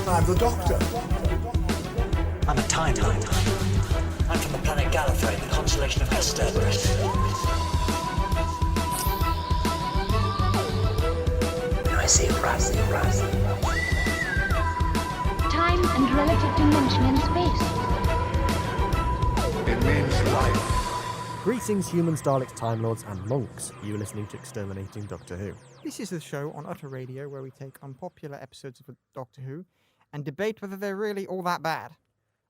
I'm the Doctor. I'm a Time Lord. I'm from the planet Gallifrey, the constellation of Exterminating. When I say rise. Time and relative dimension in space. It means life. Greetings, humans, Daleks, Time Lords, and monks. You are listening to Exterminating Doctor Who. This is the show on Utter Radio where we take unpopular episodes of Doctor Who and debate whether they're really all that bad.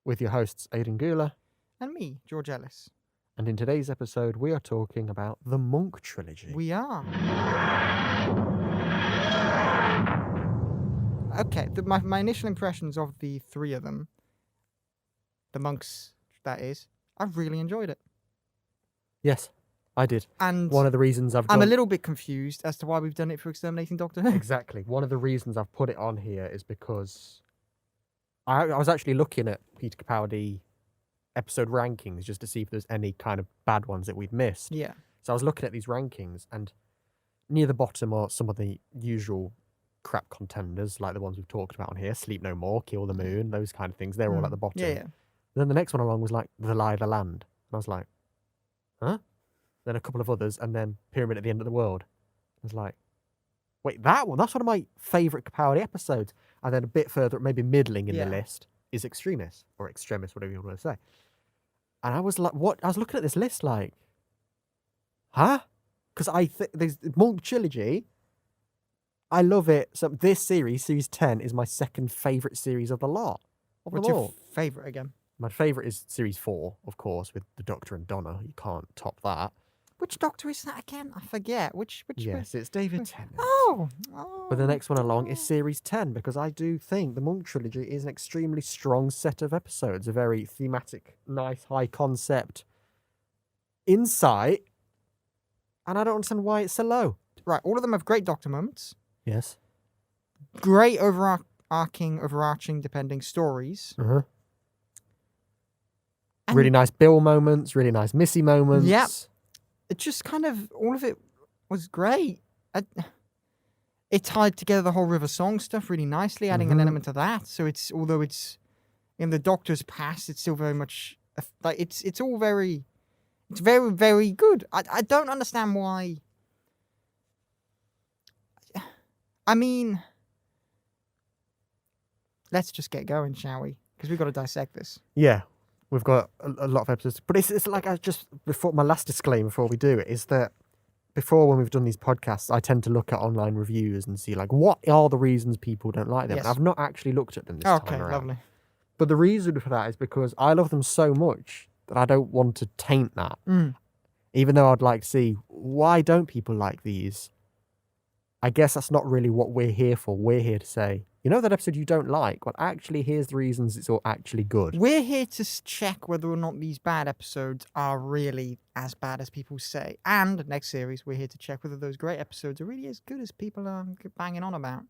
With your hosts, Aidan, Gula. And me, George Ellis. And in today's episode, we are talking about the Monk Trilogy. We are. Okay, my initial impressions of the three of them, the monks, that is, I really enjoyed it. Yes, I did. And one of the reasons I'm a little bit confused as to why we've done it for Exterminating Doctor Who. Exactly. One of the reasons I've put it on here is because I was actually looking at Peter Capaldi episode rankings just to see if there's any kind of bad ones that we'd missed. Yeah. So I was looking at these rankings, and near the bottom are some of the usual crap contenders, like the ones we've talked about on here, Sleep No More, Kill the Moon, those kind of things. They're all at the bottom. Yeah. Then the next one along was like The Lie of the Land. And I was like, huh? Then a couple of others, and then Pyramid at the End of the World. I was like, wait, that one? That's one of my favourite Capaldi episodes. And then a bit further, maybe middling in the list, is Extremis, or Extremis, whatever you want to say. And I was like, what? I was looking at this list like, huh? Because I think there's Monk Trilogy. I love it. So this series 10, is my second favourite series of the lot. What's your favourite again? My favourite is series 4, of course, with the Doctor and Donna. You can't top that. Which Doctor is that again? I forget. Which? Yes, it's David Tennant. Oh. But the next one along is series 10, because I do think the Monk Trilogy is an extremely strong set of episodes. A very thematic, nice, high concept insight. And I don't understand why it's so low. Right, all of them have great Doctor moments. Yes. Great overarching, depending stories. Uh-huh. And really nice Bill moments, really nice Missy moments. Yep. It just kind of, all of it was great. It tied together the whole River Song stuff really nicely, adding an element to that. So it's, although it's in the Doctor's past, it's still very much, like, it's all very, it's very, very good. I don't understand why. I mean, let's just get going, shall we? Because we've got to dissect this. Yeah. We've got a lot of episodes, but it's like before my last disclaimer before we do it is that before, when we've done these podcasts, I tend to look at online reviews and see like what are the reasons people don't like them. Yes. And I've not actually looked at them this time around. Okay, lovely. But the reason for that is because I love them so much that I don't want to taint that. Even though I'd like to see why don't people like these. I guess that's not really what we're here for. We're here to say, you know that episode you don't like? Well, actually, here's the reasons it's all actually good. We're here to check whether or not these bad episodes are really as bad as people say. And next series, we're here to check whether those great episodes are really as good as people are banging on about.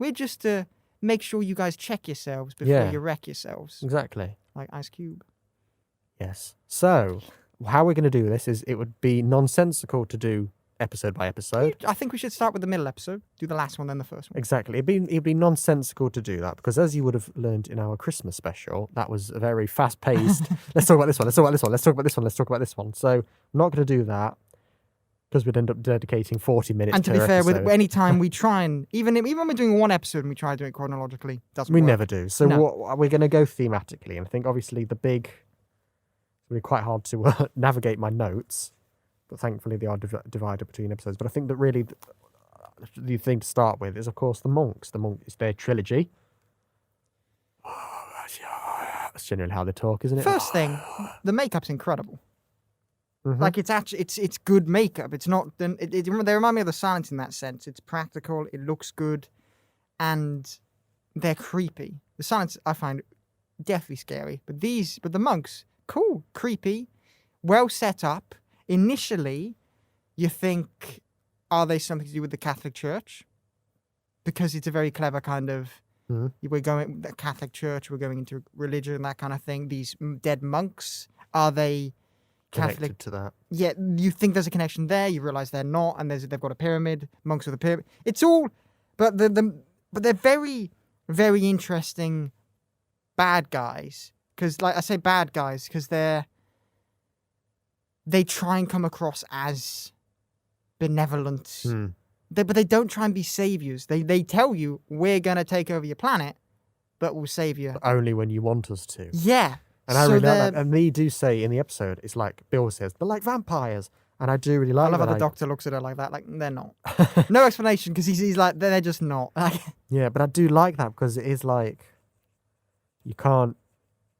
We're just to make sure you guys check yourselves before you wreck yourselves. Exactly. Like Ice Cube. Yes. So, how we're going to do this is it would be nonsensical to do episode by episode. I think we should start with the middle episode, do the last one, then the first one. Exactly. It'd be nonsensical to do that because, as you would have learned in our Christmas special, that was a very fast-paced. Let's talk about this one. Let's talk about this one. Let's talk about this one. Let's talk about this one. So, I'm not going to do that because we'd end up dedicating 40 minutes. And to be fair, with any time we try and even when we're doing one episode and we try to do it chronologically, doesn't work. We never do. So we're going to go thematically, and I think obviously it's going to be quite hard to navigate my notes. But thankfully they are divided between episodes. But I think that really the thing to start with is, of course, the monks. The monk is their trilogy. That's generally how they talk, isn't it? First thing, the makeup's incredible. Like it's good makeup. It's not. They remind me of the Silence in that sense. It's practical. It looks good, and they're creepy. The Silence I find definitely scary, but the monks, cool, creepy, well set up. Initially, you think, are they something to do with the Catholic Church? Because it's a very clever kind of, we're going, the Catholic Church, we're going into religion, that kind of thing. These dead monks, are they, Catholic. to that. Yeah, you think there's a connection there. You realize they're not, and they've got a pyramid. Monks with a pyramid. It's all, but they're very, very interesting bad guys. Because, like I say, bad guys because they try and come across as benevolent. But they don't try and be saviors. They tell you we're gonna take over your planet, but we'll save you. But only when you want us to. Yeah. And I really like that. And they do say in the episode, it's like Bill says, they're like vampires. And I do really like I love that. how the Doctor looks at her like that. Like, they're not. No explanation, because he's like, they're just not. Yeah, but I do like that because it is like, you can't,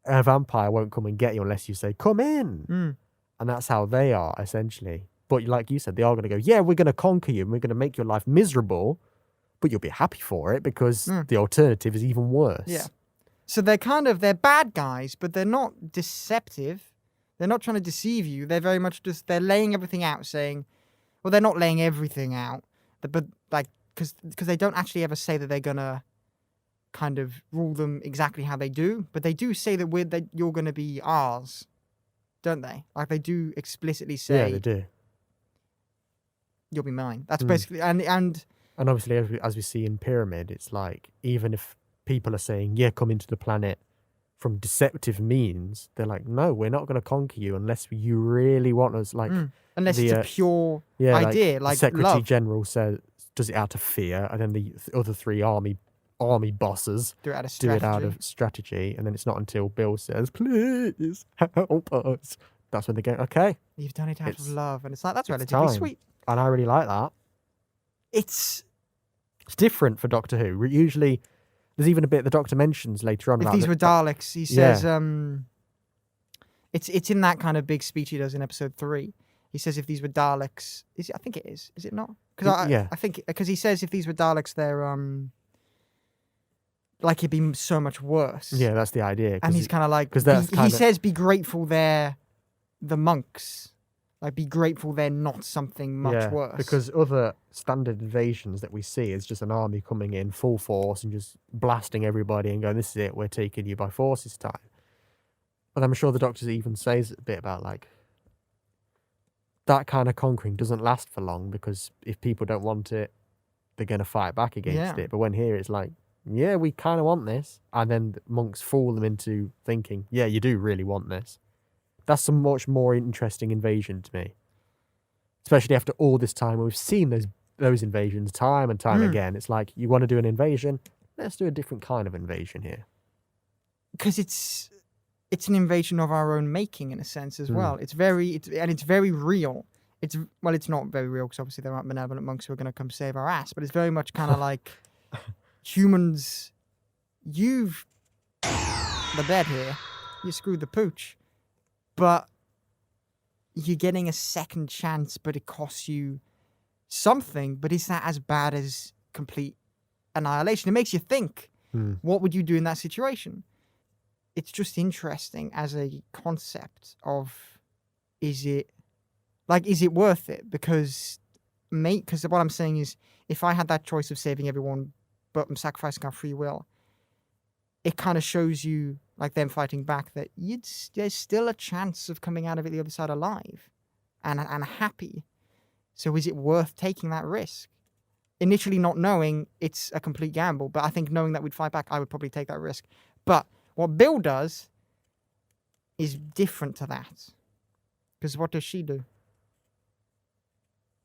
a vampire won't come and get you unless you say, come in. And that's how they are, essentially. But like you said, they are going to go, yeah, we're going to conquer you and we're going to make your life miserable, but you'll be happy for it because the alternative is even worse. Yeah. So they're bad guys, but they're not deceptive. They're not trying to deceive you. They're very much just, they're laying everything out saying, well, they're not laying everything out, but like, because they don't actually ever say that they're going to kind of rule them exactly how they do, but they do say that you're going to be ours, don't they? Like, they do explicitly say. Yeah, they do. You'll be mine. That's basically, and obviously, as we see in Pyramid, it's like, even if people are saying, yeah, come into the planet from deceptive means, they're like, no, we're not going to conquer you unless you really want us. Like, unless it's a pure idea, like the Secretary love. General says, does it out of fear, and then the other three army bosses do it out of strategy, and then it's not until Bill says, please help us. That's when they go, okay. You've done it out of love, and it's like, that's relatively sweet. And I really like that. It's different for Doctor Who. Usually, there's even a bit the Doctor mentions later on. If about these were Daleks, he says, it's in that kind of big speech he does in episode 3. He says if these were Daleks, I think it is. Is it not? I think because he says if these were Daleks, they're like it'd be so much worse. Yeah, that's the idea. And he's kind of like, he says, be grateful they're the monks. Like, be grateful they're not something much worse. Because other standard invasions that we see is just an army coming in full force and just blasting everybody and going, this is it, we're taking you by force this time. But I'm sure the Doctor even says a bit about, like, that kind of conquering doesn't last for long because if people don't want it, they're going to fight back against it. But when here it's like, yeah, we kind of want this. And then the monks fool them into thinking, yeah, you do really want this. That's a much more interesting invasion to me. Especially after all this time, we've seen those invasions time and time again. It's like, you want to do an invasion? Let's do a different kind of invasion here. Because it's an invasion of our own making in a sense as well. It's very real. It's not very real because obviously there aren't benevolent monks who are going to come save our ass. But it's very much kind of like humans. You've the bed here. You screwed the pooch. But you're getting a second chance, but it costs you something. But is that as bad as complete annihilation? It makes you think, what would you do in that situation? It's just interesting as a concept of, is it worth it? Because what I'm saying is, if I had that choice of saving everyone, but I'm sacrificing our free will, it kind of shows you, like them fighting back, that there's still a chance of coming out of it the other side alive and happy. So is it worth taking that risk? Initially not knowing it's a complete gamble, but I think knowing that we'd fight back, I would probably take that risk. But what Bill does is different to that. Because what does she do?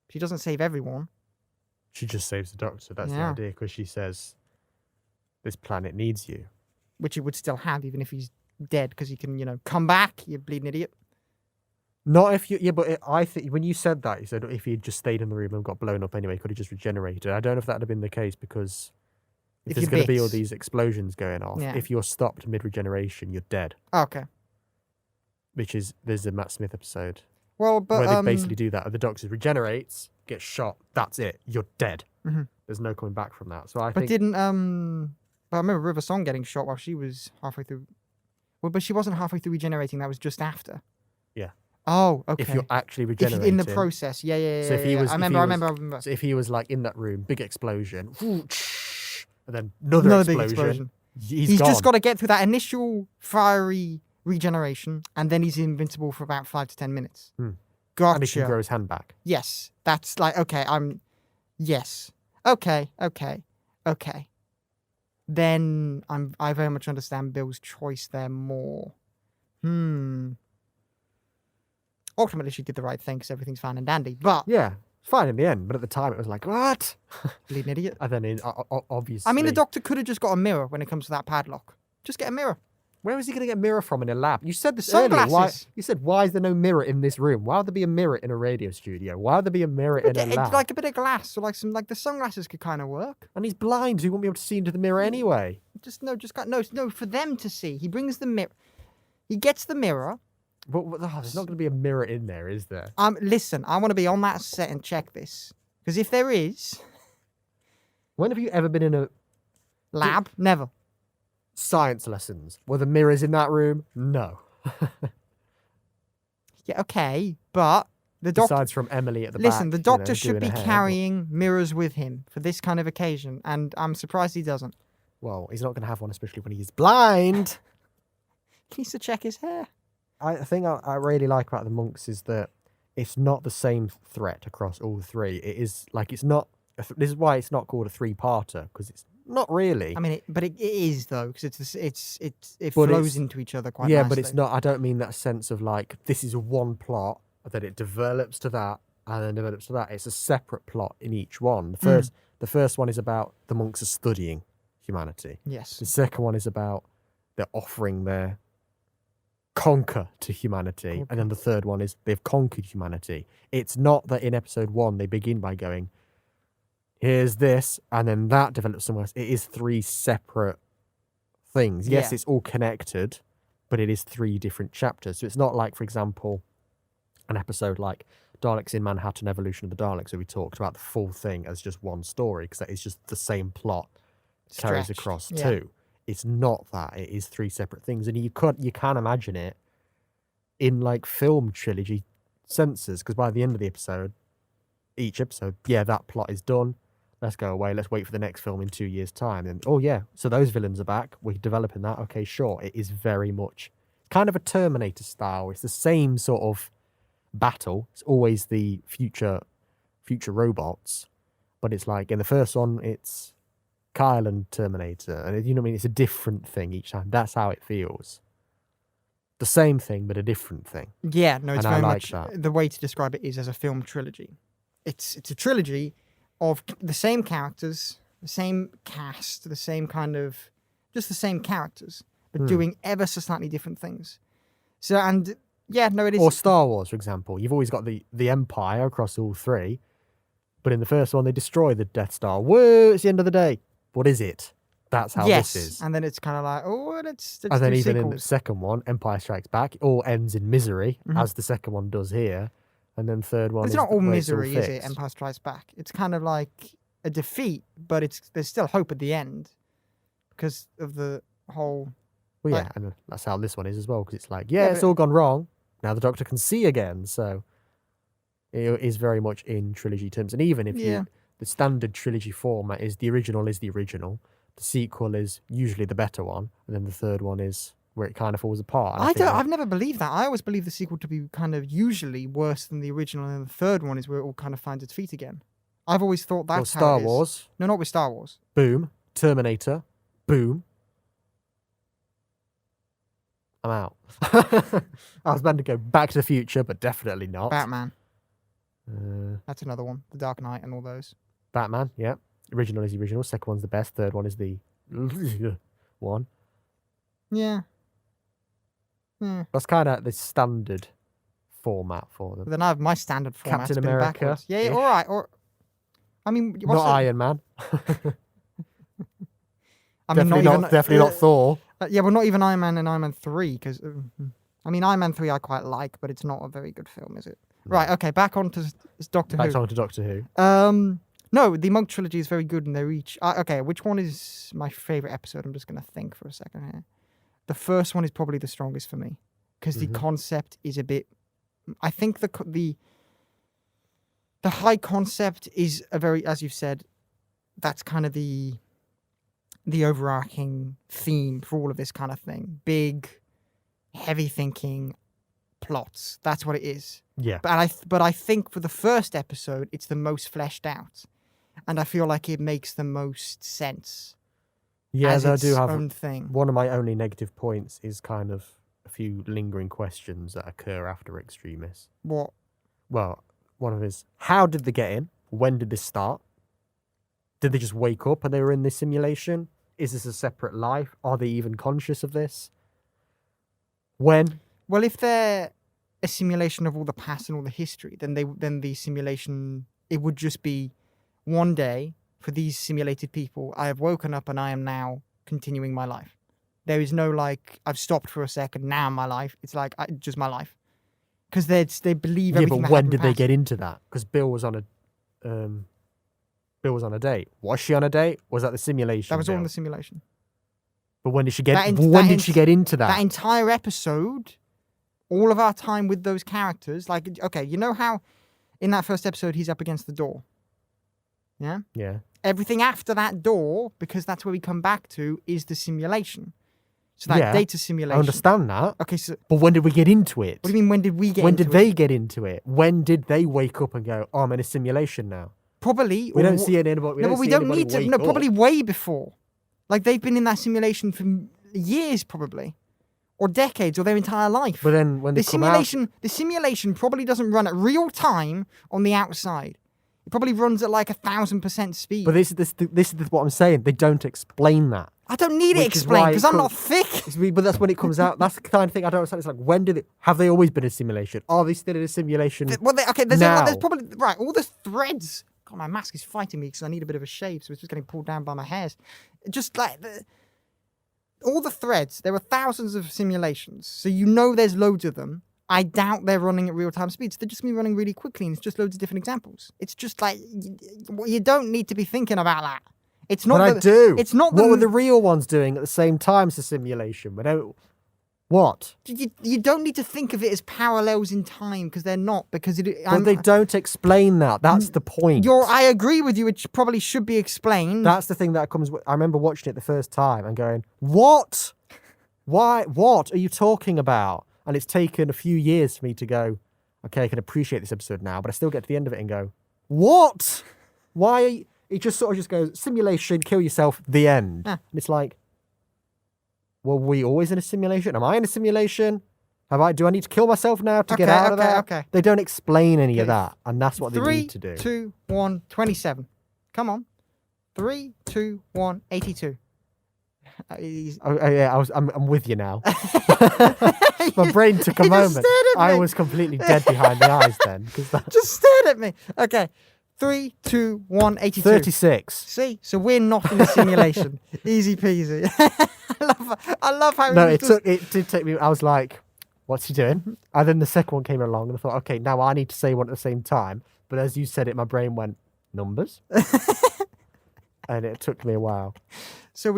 She doesn't save everyone. She just saves the Doctor. That's the idea, because she says, this planet needs you. Which he would still have, even if he's dead, because he can, come back, you bleeding idiot. Not if you... Yeah, but I think when you said that, you said if he had just stayed in the room and got blown up anyway, could he just regenerated? I don't know if that would have been the case, because if there's going to be all these explosions going off, if you're stopped mid-regeneration, you're dead. Oh, okay. There's a Matt Smith episode. Well, but... where they basically do that. The Doctor regenerates, gets shot, that's it. You're dead. Mm-hmm. There's no coming back from that. So I think... But I remember River Song getting shot while she was halfway through. Well, but she wasn't halfway through regenerating. That was just after. Yeah. Oh, okay. If you're actually regenerating. In the process. Yeah. So if he was... I remember. So if he was like in that room, big explosion, and then another explosion. He's gone. just got to get through that initial fiery Regeneration, and then he's invincible for about 5 to 10 minutes. And he Gotcha. can grow his hand back. Yes, that's like, okay, yes. Okay. Then I very much understand Bill's choice there more. Ultimately, she did the right thing because everything's fine and dandy, but... Yeah, it's fine in the end, but at the time it was like, what? Bleeding idiot. And then obviously... I mean, the Doctor could have just got a mirror when it comes to that padlock. Just get a mirror. Where is he going to get a mirror from in a lab? You said this Sunglasses. earlier. You said, why is there no mirror in this room? Why would there be a mirror in a radio studio? Why would there be a mirror in a lab? Like a bit of glass, or like the sunglasses could kind of work. And he's blind, so he won't be able to see into the mirror anyway. No, for them to see. He brings the mirror. He gets the mirror. But there's not going to be a mirror in there, is there? Listen, I want to be on that set and check this. Because if there is... When have you ever been in a... Lab? Never. Science lessons. Were the mirrors in that room? No. Yeah, okay, but the Doctor... Besides from Emily at the back. Listen, the Doctor should be doing her hair, carrying mirrors with him for this kind of occasion, and I'm surprised he doesn't. Well, he's not going to have one, especially when he's blind. He needs to check his hair. I think I really like about the monks is that it's not the same threat across all three. It is like it's not. This is why it's not called a three-parter, because it's not really. I mean, it is though, because it flows into each other quite. Yeah, nicely. but it's not. I don't mean that sense of like this is one plot that it develops to that and then develops to that. It's a separate plot in each one. The first one is about the monks are studying humanity. Yes. The second one is about they're offering their conquer to humanity, and then the third one is they've conquered humanity. It's not that in episode 1 they begin by going, here's this, and then that develops somewhere else. It is 3 separate things. Yes, Yeah. it's all connected, but it is 3 different chapters. So it's not like, for example, an episode like Daleks in Manhattan, Evolution of the Daleks, where we talked about the full thing as just one story, because that is just the same plot carries Stretched. across Yeah. 2. It's not that. It is 3 separate things. And you can imagine it in like film trilogy senses, because by the end of the episode, each episode, yeah, that plot is done. Let's go away. Let's wait for the next film in 2 years' time. And oh yeah, so those villains are back. We're developing that. Okay, sure. It is very much kind of a Terminator style. It's the same sort of battle. It's always the future robots. But it's like in the first one, it's Kyle and Terminator, and you know what I mean? It's a different thing each time. That's how it feels. The same thing, but a different thing. Yeah, no, it's And I very like much that. the way to describe it is as a film trilogy. It's a trilogy of the same characters, the same cast, the same kind of just the same characters, but doing ever so slightly different things. So and yeah, no, it is. Or Star Wars, for example. You've always got the Empire across all 3, but in the first one they destroy the Death Star. Whoa! It's the end of the day. What is it? That's how yes, this is. and then it's kind of like, oh, let's And then do even in the sequels. second one, Empire Strikes Back, it all ends in misery, as the second one does here. And then third one It's is not all where it's misery, is it? fixed. Empire Strikes Back. It's kind of like a defeat, but there's still hope at the end because of the whole. Well, yeah, like- and that's how this one is as well, because it's like, yeah, it's but- all gone wrong. Now the Doctor can see again, so it is very much in trilogy terms. And even if the standard trilogy format is the original, the sequel is usually the better one, and then the third one is where it kind of falls apart. And I think I've never believed that. I always believe the sequel to be kind of usually worse than the original, and the third one is where it all kind of finds its feet again. I've always thought well, that's how Star it is. Wars, No, not with Star Wars. boom. Terminator, boom. I'm out. I was meant to go Back to the Future, but definitely not. Batman. That's another one. The Dark Knight and all those. Batman, yeah. Original is the original. Second one's the best. Third one is the one. Yeah. That's kind of the standard format for them. But then I have my standard format. Captain spinning America, backwards. Yeah, ish. all right. Or I mean, what's Not the- Iron Man. I mean, definitely not Thor. Yeah, well, not even Iron Man and Iron Man 3, because I mean, Iron Man 3 I quite like, but it's not a very good film, is it? Right. Okay. Back on to Doctor Back Who. on to Doctor Who. No, the Monk trilogy is very good, and they're each. Okay, which one is my favorite episode? I'm just gonna think for a second here. The first one is probably the strongest for me because the concept is a bit. I think the high concept is a very, as you've said, that's kind of the overarching theme for all of this kind of thing. Big, heavy thinking plots. That's what it is. Yeah. But I think for the first episode, it's the most fleshed out, and I feel like it makes the most sense. Yeah, as I its do have own thing. one of my only negative points is kind of a few lingering questions that occur after Extremis. What? Well, one of his, how did they get in? When did this start? Did they just wake up and they were in this simulation? Is this a separate life? Are they even conscious of this? When? Well, if they're a simulation of all the past and all the history, then the simulation, it would just be one day for these simulated people. I have woken up and I am now continuing my life. There is no like I've stopped for a second. Now my life. It's like just my life, because they believe everything. Yeah, but when did they get into that? Because Bill was on a date. Was she on a date? Was that the simulation? That was all Bill? in the simulation. But when did she get? When did she get into that? That entire episode, all of our time with those characters. Like, okay, you know how in that first episode he's up against the door. Yeah. Yeah. Everything after that door, because that's where we come back to, is the simulation. So that data simulation. I understand that. Okay, so but when did we get into it? What do you mean? When did we get? When into did they get into it? When did they wake up and go, "Oh, I'm in a simulation now"? Probably. We don't see anybody. No, but we don't need to. No, probably way before. Like they've been in that simulation for years, probably, or decades, or their entire life. But then when they come out, the simulation probably doesn't run at real time on the outside. It probably runs at like 1,000% speed. But this is what I'm saying. They don't explain that. I don't need it explained because I'm not thick. But that's when it comes out. That's the kind of thing I don't understand. It's like, when did it? Have they always been in a simulation? Are they still in a simulation? There's probably right. All the threads. God, my mask is fighting me because I need a bit of a shave, so it's just getting pulled down by my hairs. Just like all the threads. There were thousands of simulations, so you know there's loads of them. I doubt they're running at real-time speeds. They're just going to be running really quickly, and it's just loads of different examples. It's just like, you don't need to be thinking about that. It's not. But I do. It's not. What were the real ones doing at the same time as the simulation? What? You don't need to think of it as parallels in time, because they're not. Because but they don't explain that. That's the point. I agree with you. It probably should be explained. That's the thing that comes. I remember watching it the first time and going, "What? Why? What are you talking about?" And it's taken a few years for me to go, okay, I can appreciate this episode now, but I still get to the end of it and go, what? Why? It just sort of just goes, simulation, kill yourself, the end. Yeah. And it's like, well, were we always in a simulation? Am I in a simulation? Do I need to kill myself now to get out of that? Okay. They don't explain any of that, and that's what they need to do. 3, 2, 1, 27. Come on. 3, 2, 1, 82. I'm with you now. My brain took a moment. I was completely dead behind the eyes then. Just stared at me. Okay. 3, 2, 1, 82. 36. See? So we're not in a simulation. Easy peasy. I love how it did take me. I was like, what's he doing? And then the second one came along and I thought, okay, now I need to say one at the same time. But as you said it, my brain went, numbers? And it took me a while. So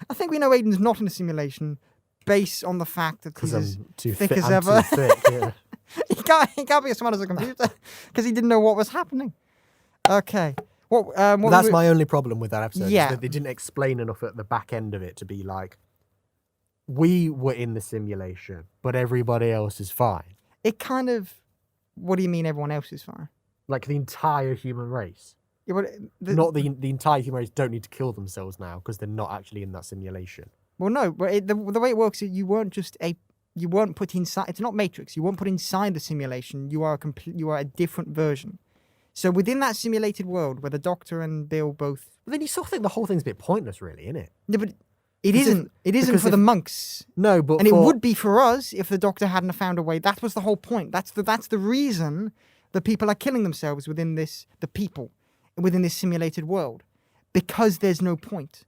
I think we know Aidan's not in a simulation based on the fact that he's as thick as ever. Too thick, yeah. he can't be as smart as a computer because he didn't know what was happening. Okay. That's my only problem with that episode. Yeah. Is that they didn't explain enough at the back end of it to be like, we were in the simulation, but everybody else is fine. It kind of, what do you mean everyone else is fine? Like the entire human race. Yeah, but not the entire human race don't need to kill themselves now because they're not actually in that simulation. Well, no, but the way it works is you weren't put inside. It's not Matrix. You weren't put inside the simulation. You are a different version. So within that simulated world where the Doctor and Bill both. But then you sort of think the whole thing's a bit pointless, really, isn't it? Yeah, but it isn't. It isn't for the monks. No, but it would be for us if the Doctor hadn't have found a way. That was the whole point. That's the reason the people are killing themselves within this simulated world, because there's no point.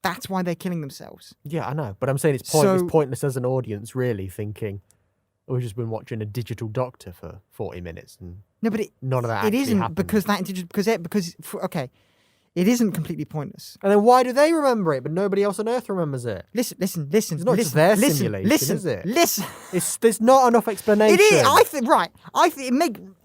That's why they're killing themselves. Yeah, I know, but I'm saying it's pointless as an audience, really, thinking we've just been watching a digital Doctor for 40 minutes and none of that. It isn't happened. It isn't completely pointless. And then why do they remember it, but nobody else on Earth remembers it? Listen. It's not just their simulation, is it? Listen. There's not enough explanation. It is.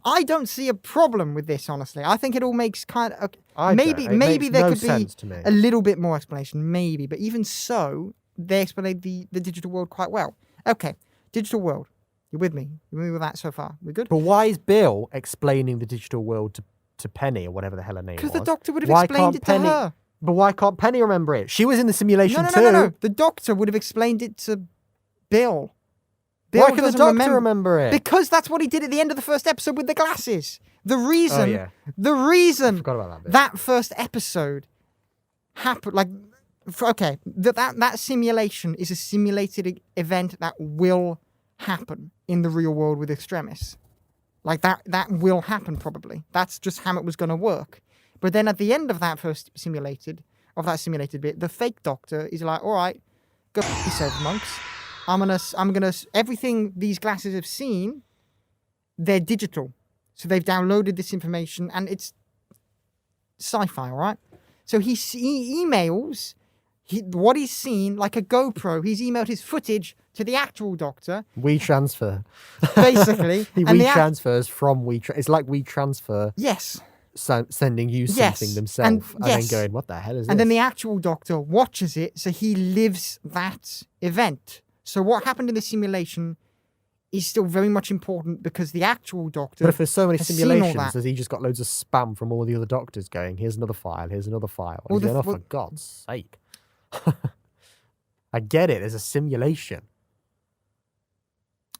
I don't see a problem with this, honestly. I think it all makes kind of... Maybe there could be a little bit more explanation, maybe. But even so, they explained the digital world quite well. Okay, digital world. You're with me? You're with me with that so far? We good? But why is Bill explaining the digital world to Penny or whatever the hell her name was? Because the Doctor would have Why explained can't it to Penny, her. But why can't Penny remember it? She was in the simulation too. No. The Doctor would have explained it to Bill. Why can the doesn't Doctor remember it? Because that's what he did at the end of the first episode with the glasses. The reason, Oh, yeah. the reason I forgot about that bit. that first episode happened, like, okay, that simulation is a simulated event that will happen in the real world with Extremis. Like, that will happen probably. That's just how it was going to work. But then at the end of that first simulated bit, the fake Doctor is like, all right, go f*** yourself, monks. I'm gonna, everything these glasses have seen, they're digital. So they've downloaded this information and it's sci-fi, all right? So he emails what he's seen like a GoPro. He's emailed his footage to the actual Doctor. WeTransfer. Basically. He and WeTransfers from WeTransfer. It's like WeTransfer yes. sending you Yes. something themselves and yes. then going, what the hell is this? And then the actual Doctor watches it, so he lives that event. So what happened in the simulation is still very much important because the actual Doctor. But if there's so many has seen all simulations, that. has he just got loads of spam from all the other Doctors going, here's another file, here's another file? Well, And he's going, oh, for God's sake. I get it, there's a simulation.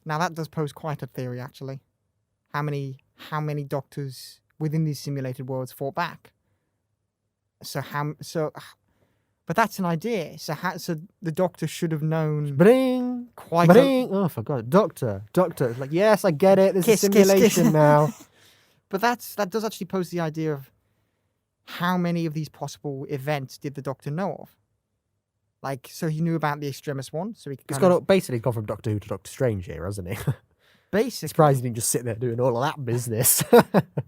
Now that does pose quite a theory, actually. How many Doctors within these simulated worlds fought back? But that's an idea. So the Doctor should have known Bring, quite bring. Oh, I forgot. Doctor. It's like, yes, I get it. There's Kiss, a kiss, simulation kiss. now. But that does actually pose the idea of how many of these possible events did the Doctor know of? Like, so he knew about the Extremis one, so he could Basically gone from Doctor Who to Doctor Strange here, hasn't he? basically. Surprised he didn't just sit there doing all of that business.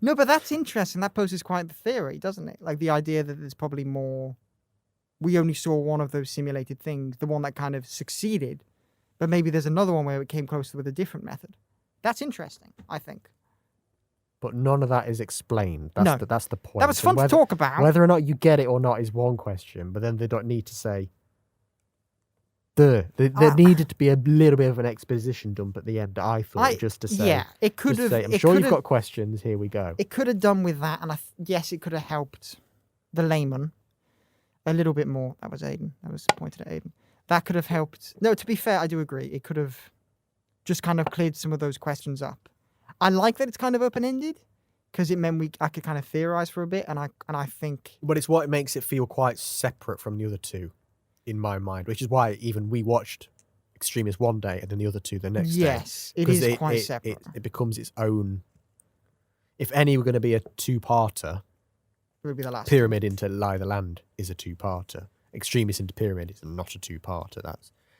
No, but that's interesting. That poses quite the theory, doesn't it? Like the idea that there's probably more. We only saw one of those simulated things, the one that kind of succeeded, but maybe there's another one where it came closer with a different method. That's interesting, I think. But none of that is explained. That's the point. That was fun to talk about. Whether or not you get it or not is one question, but then they don't need to say. There needed to be a little bit of an exposition dump at the end, I thought, just to say. Yeah, it could have. I'm sure you've got questions. Here we go. It could have done with that, and yes, it could have helped the layman a little bit more. That was Aidan. That was pointed at Aidan. That could have helped. No, to be fair, I do agree. It could have just kind of cleared some of those questions up. I like that it's kind of open-ended because it meant I could kind of theorize for a bit, and I think. But it's what makes it feel quite separate from the other two, in my mind, which is why even we watched Extremis one day and then the other two the next day. Yes, it is quite separate. It becomes its own. If any were going to be a two-parter, It would be the last. Pyramid into Lie the Land is a two-parter. Extremis into Pyramid is not a two-parter.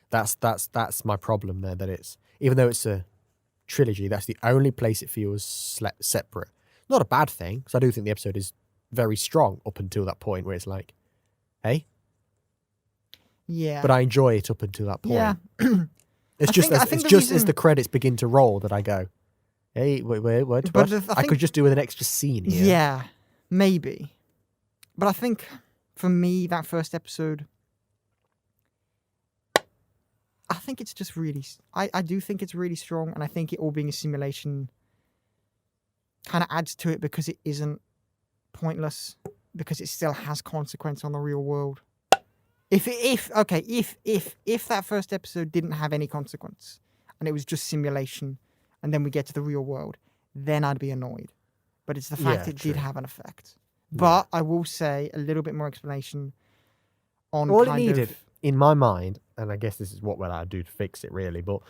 That's my problem there. That it's, even though it's a trilogy, that's the only place it feels separate. Not a bad thing, because I do think the episode is very strong up until that point where it's like, hey. Yeah. But I enjoy it up until that point. Yeah. It's just as the credits begin to roll that I go, hey, wait, But I could just do with an extra scene here. Yeah, maybe. But I think for me, that first episode, I think it's just really, I do think it's really strong, and I think it all being a simulation kind of adds to it because it isn't pointless, because it still has consequence on the real world. If that first episode didn't have any consequence and it was just simulation, and then we get to the real world, then I'd be annoyed. But it's the fact it did have an effect. Yeah. But I will say a little bit more explanation on all it needed, in my mind, and I guess this is what we'll do to fix it really, but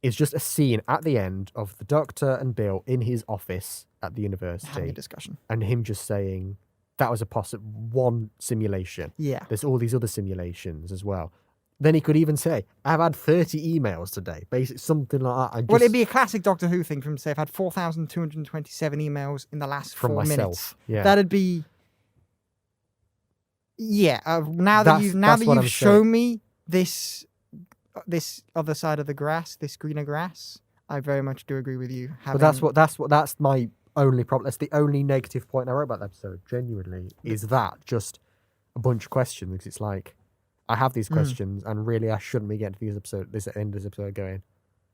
it's just a scene at the end of the Doctor and Bill in his office at the university. Having a discussion. And him just saying, that was a possible one simulation. Yeah. There's all these other simulations as well. Then he could even say, I've had 30 emails today. Basically, something like that. Well, it'd be a classic Doctor Who thing for him to say, I've had 4,227 emails in the last 4 minutes. From myself. Yeah. That'd be... Yeah. Now that you've shown me this other side of the grass, this greener grass, I very much do agree with you. But that's my only problem. That's the only negative point I wrote about the episode, genuinely, is that just a bunch of questions. Because it's like, I have these questions, and really, I shouldn't be getting to this end of this episode going.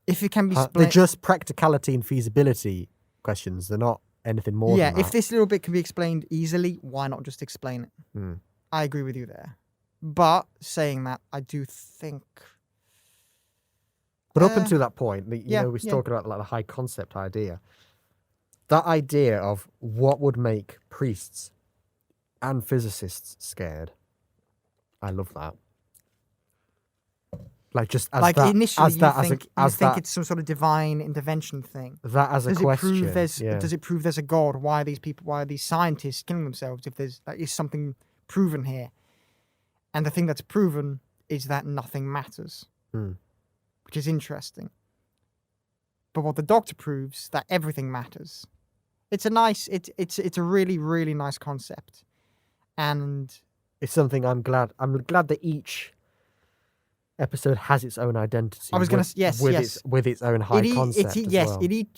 If it can be They're split, just practicality and feasibility questions. They're not anything more. yeah. than that. If this little bit can be explained easily, why not just explain it? I agree with you there. But saying that, I do think. But up until that point, we yeah, was yeah. talking about like the high concept idea. That idea of what would make priests and physicists scared. I love that. Like just as Like that, initially, as that, you as think that, it's some sort of divine intervention thing. that as a Does question. Does it prove there's a god? Why are these people? Why are these scientists killing themselves? If there's is something proven here, and the thing that's proven is that nothing matters, which is interesting. But what the Doctor proves that everything matters. It's a nice. It's a really really nice concept, and It's something I'm glad that each episode has its own identity. I was going to yes. with its own high concept.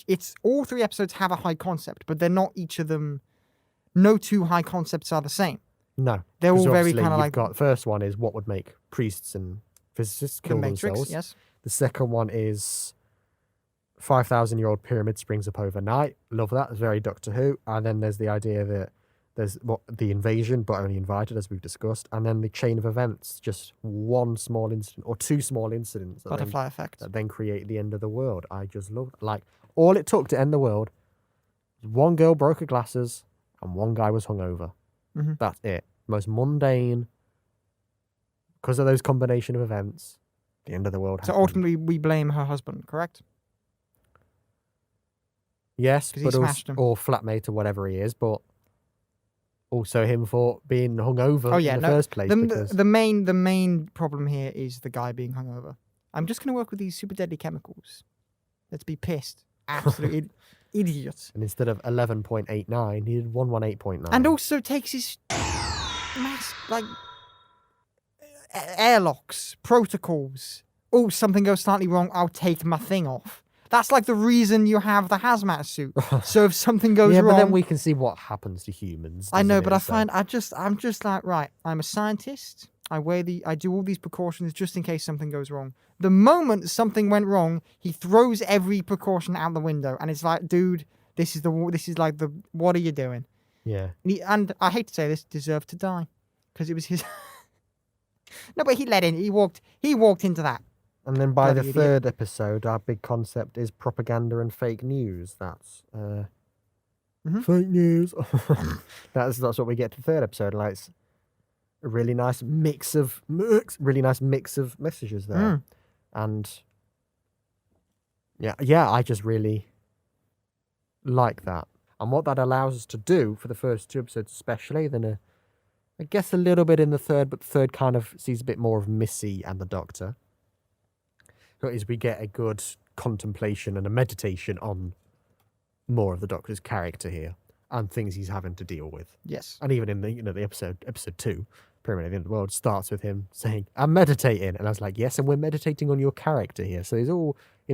It's all 3 episodes have a high concept, but they're not each of them. No 2 high concepts are the same. No, They're all 'cause very obviously kind of you've like got the first one is what would make priests and physicists the kill Matrix. themselves. Yes. The second one is 5,000-year-old pyramid springs up overnight. Love that. It's very Doctor Who. And then there's the idea that there's the invasion, but only invited, as we've discussed. And then the chain of events, just one small incident or 2 small incidents Butterfly effect. that then create the end of the world. I just love it. Like, all it took to end the world, one girl broke her glasses and one guy was hungover. That's it. Most mundane. Because of those combination of events, the end of the world So happened. ultimately, we blame her husband, correct? Yes, 'Cause he but smashed him. or flatmate or whatever he is, but also him for being hungover Oh yeah, in the no. first place. because The main problem here is the guy being hungover. I'm just going to work with these super deadly chemicals. Let's be pissed. Absolute idiots. and instead of 11.89, he did 118.9. And also takes his airlocks, protocols. Oh, something goes slightly wrong, I'll take my thing off. That's like the reason you have the hazmat suit. So if something goes yeah, wrong, but then we can see what happens to humans. I know, doesn't but it? I So- find I'm just like, right, I'm a scientist. I do all these precautions just in case something goes wrong. The moment something went wrong, he throws every precaution out the window, and it's like, dude, this is like the what are you doing? Yeah. And I hate to say this, deserved to die, because it was his. No, but he let in. He walked into that. And then by the Bloody idiot. 3rd episode, our big concept is propaganda and fake news. That's fake news. that's what we get to the 3rd episode. Like, it's a really nice mix of messages there. And yeah, I just really like that. And what that allows us to do for the first 2 episodes especially, then I guess a little bit in the 3rd, but the 3rd kind of sees a bit more of Missy and the Doctor, is we get a good contemplation and a meditation on more of the Doctor's character here and things he's having to deal with. Yes. And even in the episode 2, Pyramid at the End of the World, starts with him saying, "I'm meditating," and I was like, "Yes, and we're meditating on your character here." So it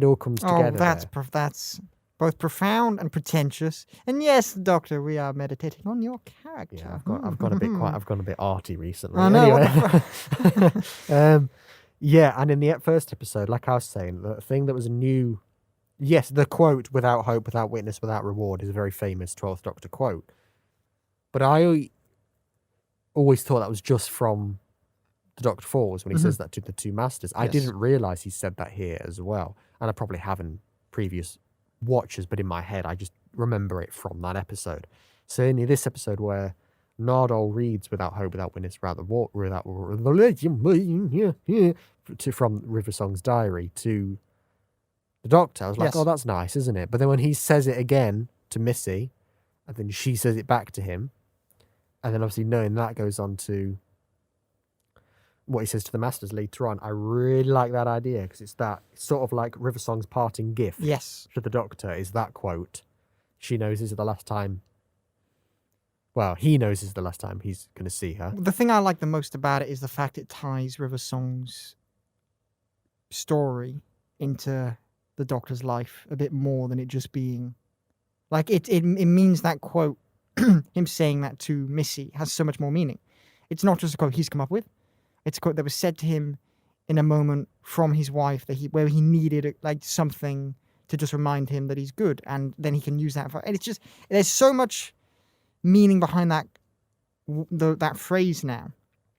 all comes together. that's there. that's both profound and pretentious. And yes, Doctor, we are meditating on your character. Yeah, I've gone a bit arty recently. I know. Anyway. Yeah, and in the first episode, like I was saying, the thing that was new, yes, the quote "without hope, without witness, without reward" is a very famous 12th Doctor quote. But I always thought that was just from the Doctor Falls when he says that to the 2 masters. I Yes. didn't realise he said that here as well. And I probably have in previous watches, but in my head, I just remember it from that episode. So in this episode where Nardole reads "without hope, without witness, without from River Song's diary to the Doctor, I was like, Yes. "Oh, that's nice, isn't it?" But then when he says it again to Missy, and then she says it back to him, and then obviously knowing that goes on to what he says to the Masters later on, I really like that idea because it's that sort of like River Song's parting gift Yes. to the Doctor is that quote. She knows this is the last time. Well, he knows this is the last time he's going to see her. The thing I like the most about it is the fact it ties River Song's story into the Doctor's life a bit more than it just being like it means that quote, him saying that to Missy has so much more meaning. It's not just a quote he's come up with. It's a quote that was said to him in a moment from his wife where he needed like something to just remind him that he's good, and then he can use that and it's just, there's so much meaning behind that phrase now.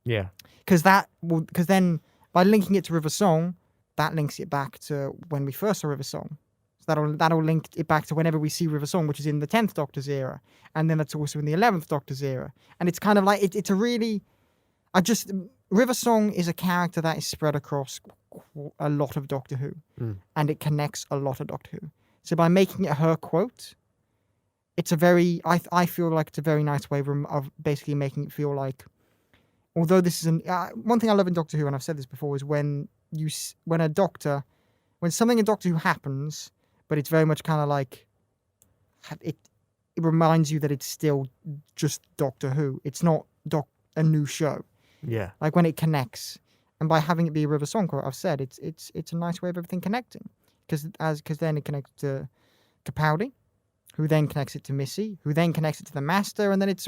Yeah. Because then by linking it to River Song, that links it back to when we first saw River Song. So that'll link it back to whenever we see River Song, which is in the 10th Doctor's era, and then that's also in the 11th Doctor's era. And it's kind of like it's a really, River Song is a character that is spread across a lot of Doctor Who, and it connects a lot of Doctor Who. So by making it her quote, it's a very, I feel like it's a very nice way of basically making it feel like, although this is one thing I love in Doctor Who, and I've said this before, is when something in Doctor Who happens, but it's very much kind of like, it reminds you that it's still just Doctor Who. It's not a new show. Yeah. Like when it connects, and by having it be a River Song quote, I've said it's a nice way of everything connecting, because then it connects to Capaldi, who then connects it to Missy, who then connects it to the Master, and then it's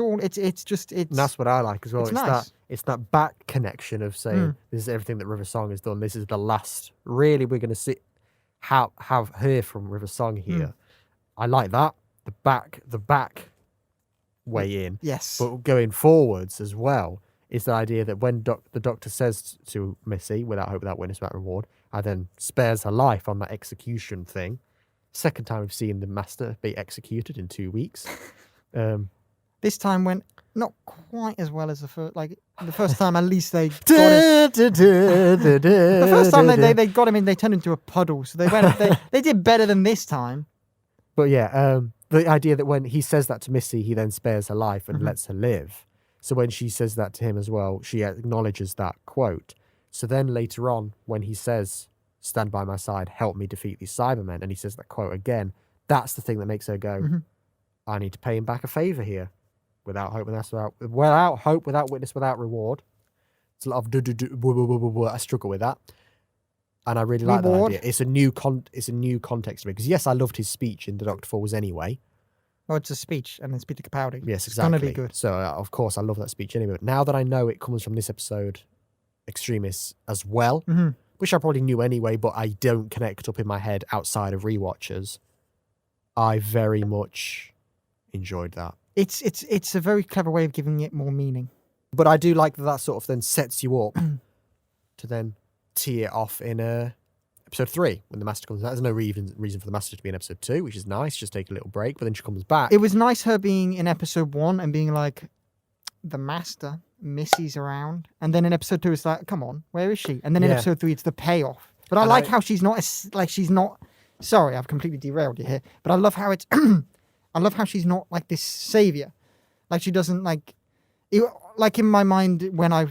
just. And that's what I like as well. It's nice. It's that back connection of saying this is everything that River Song has done. This is the last. Really, we're going to have hear from River Song here. I like that. The back way in. Yes. But going forwards as well is the idea that when the Doctor says to Missy, without hope, without witness, without reward, and then spares her life on that execution thing. Second time we've seen the Master be executed in 2 weeks. This time went not quite as well as the first. Like the first time, at least they got him. The first time they got him in, they turned into a puddle. So they did better than this time. But yeah, the idea that when he says that to Missy, he then spares her life and lets her live. So when she says that to him as well, she acknowledges that quote. So then later on, when he says, "Stand by my side, help me defeat these Cybermen," and he says that quote again, that's the thing that makes her go, I need to pay him back a favour here. Without hope, without witness, without reward. It's a lot of I struggle with that. And I really like that idea. It's a new context to me. Because yes, I loved his speech in the Doctor Falls anyway. Well, it's a speech, and then speak to Capaldi. Yes, exactly. It's going to be good. So, of course, I love that speech anyway. But now that I know it comes from this episode, Extremis, as well, which I probably knew anyway, but I don't connect up in my head outside of rewatchers, I very much enjoyed that. It's a very clever way of giving it more meaning. But I do like that sort of then sets you up to then tee it off in episode 3 when the Master comes out. There's no reason for the Master to be in episode 2, which is nice. Just take a little break, but then she comes back. It was nice her being in episode 1 and being like, the Master, Missy's around. And then in episode 2, it's like, come on, where is she? And then in episode 3, it's the payoff. But I like how she's not, sorry, I've completely derailed you here. But I love how it's, I love how she's not like this savior. Like she doesn't like in my mind when I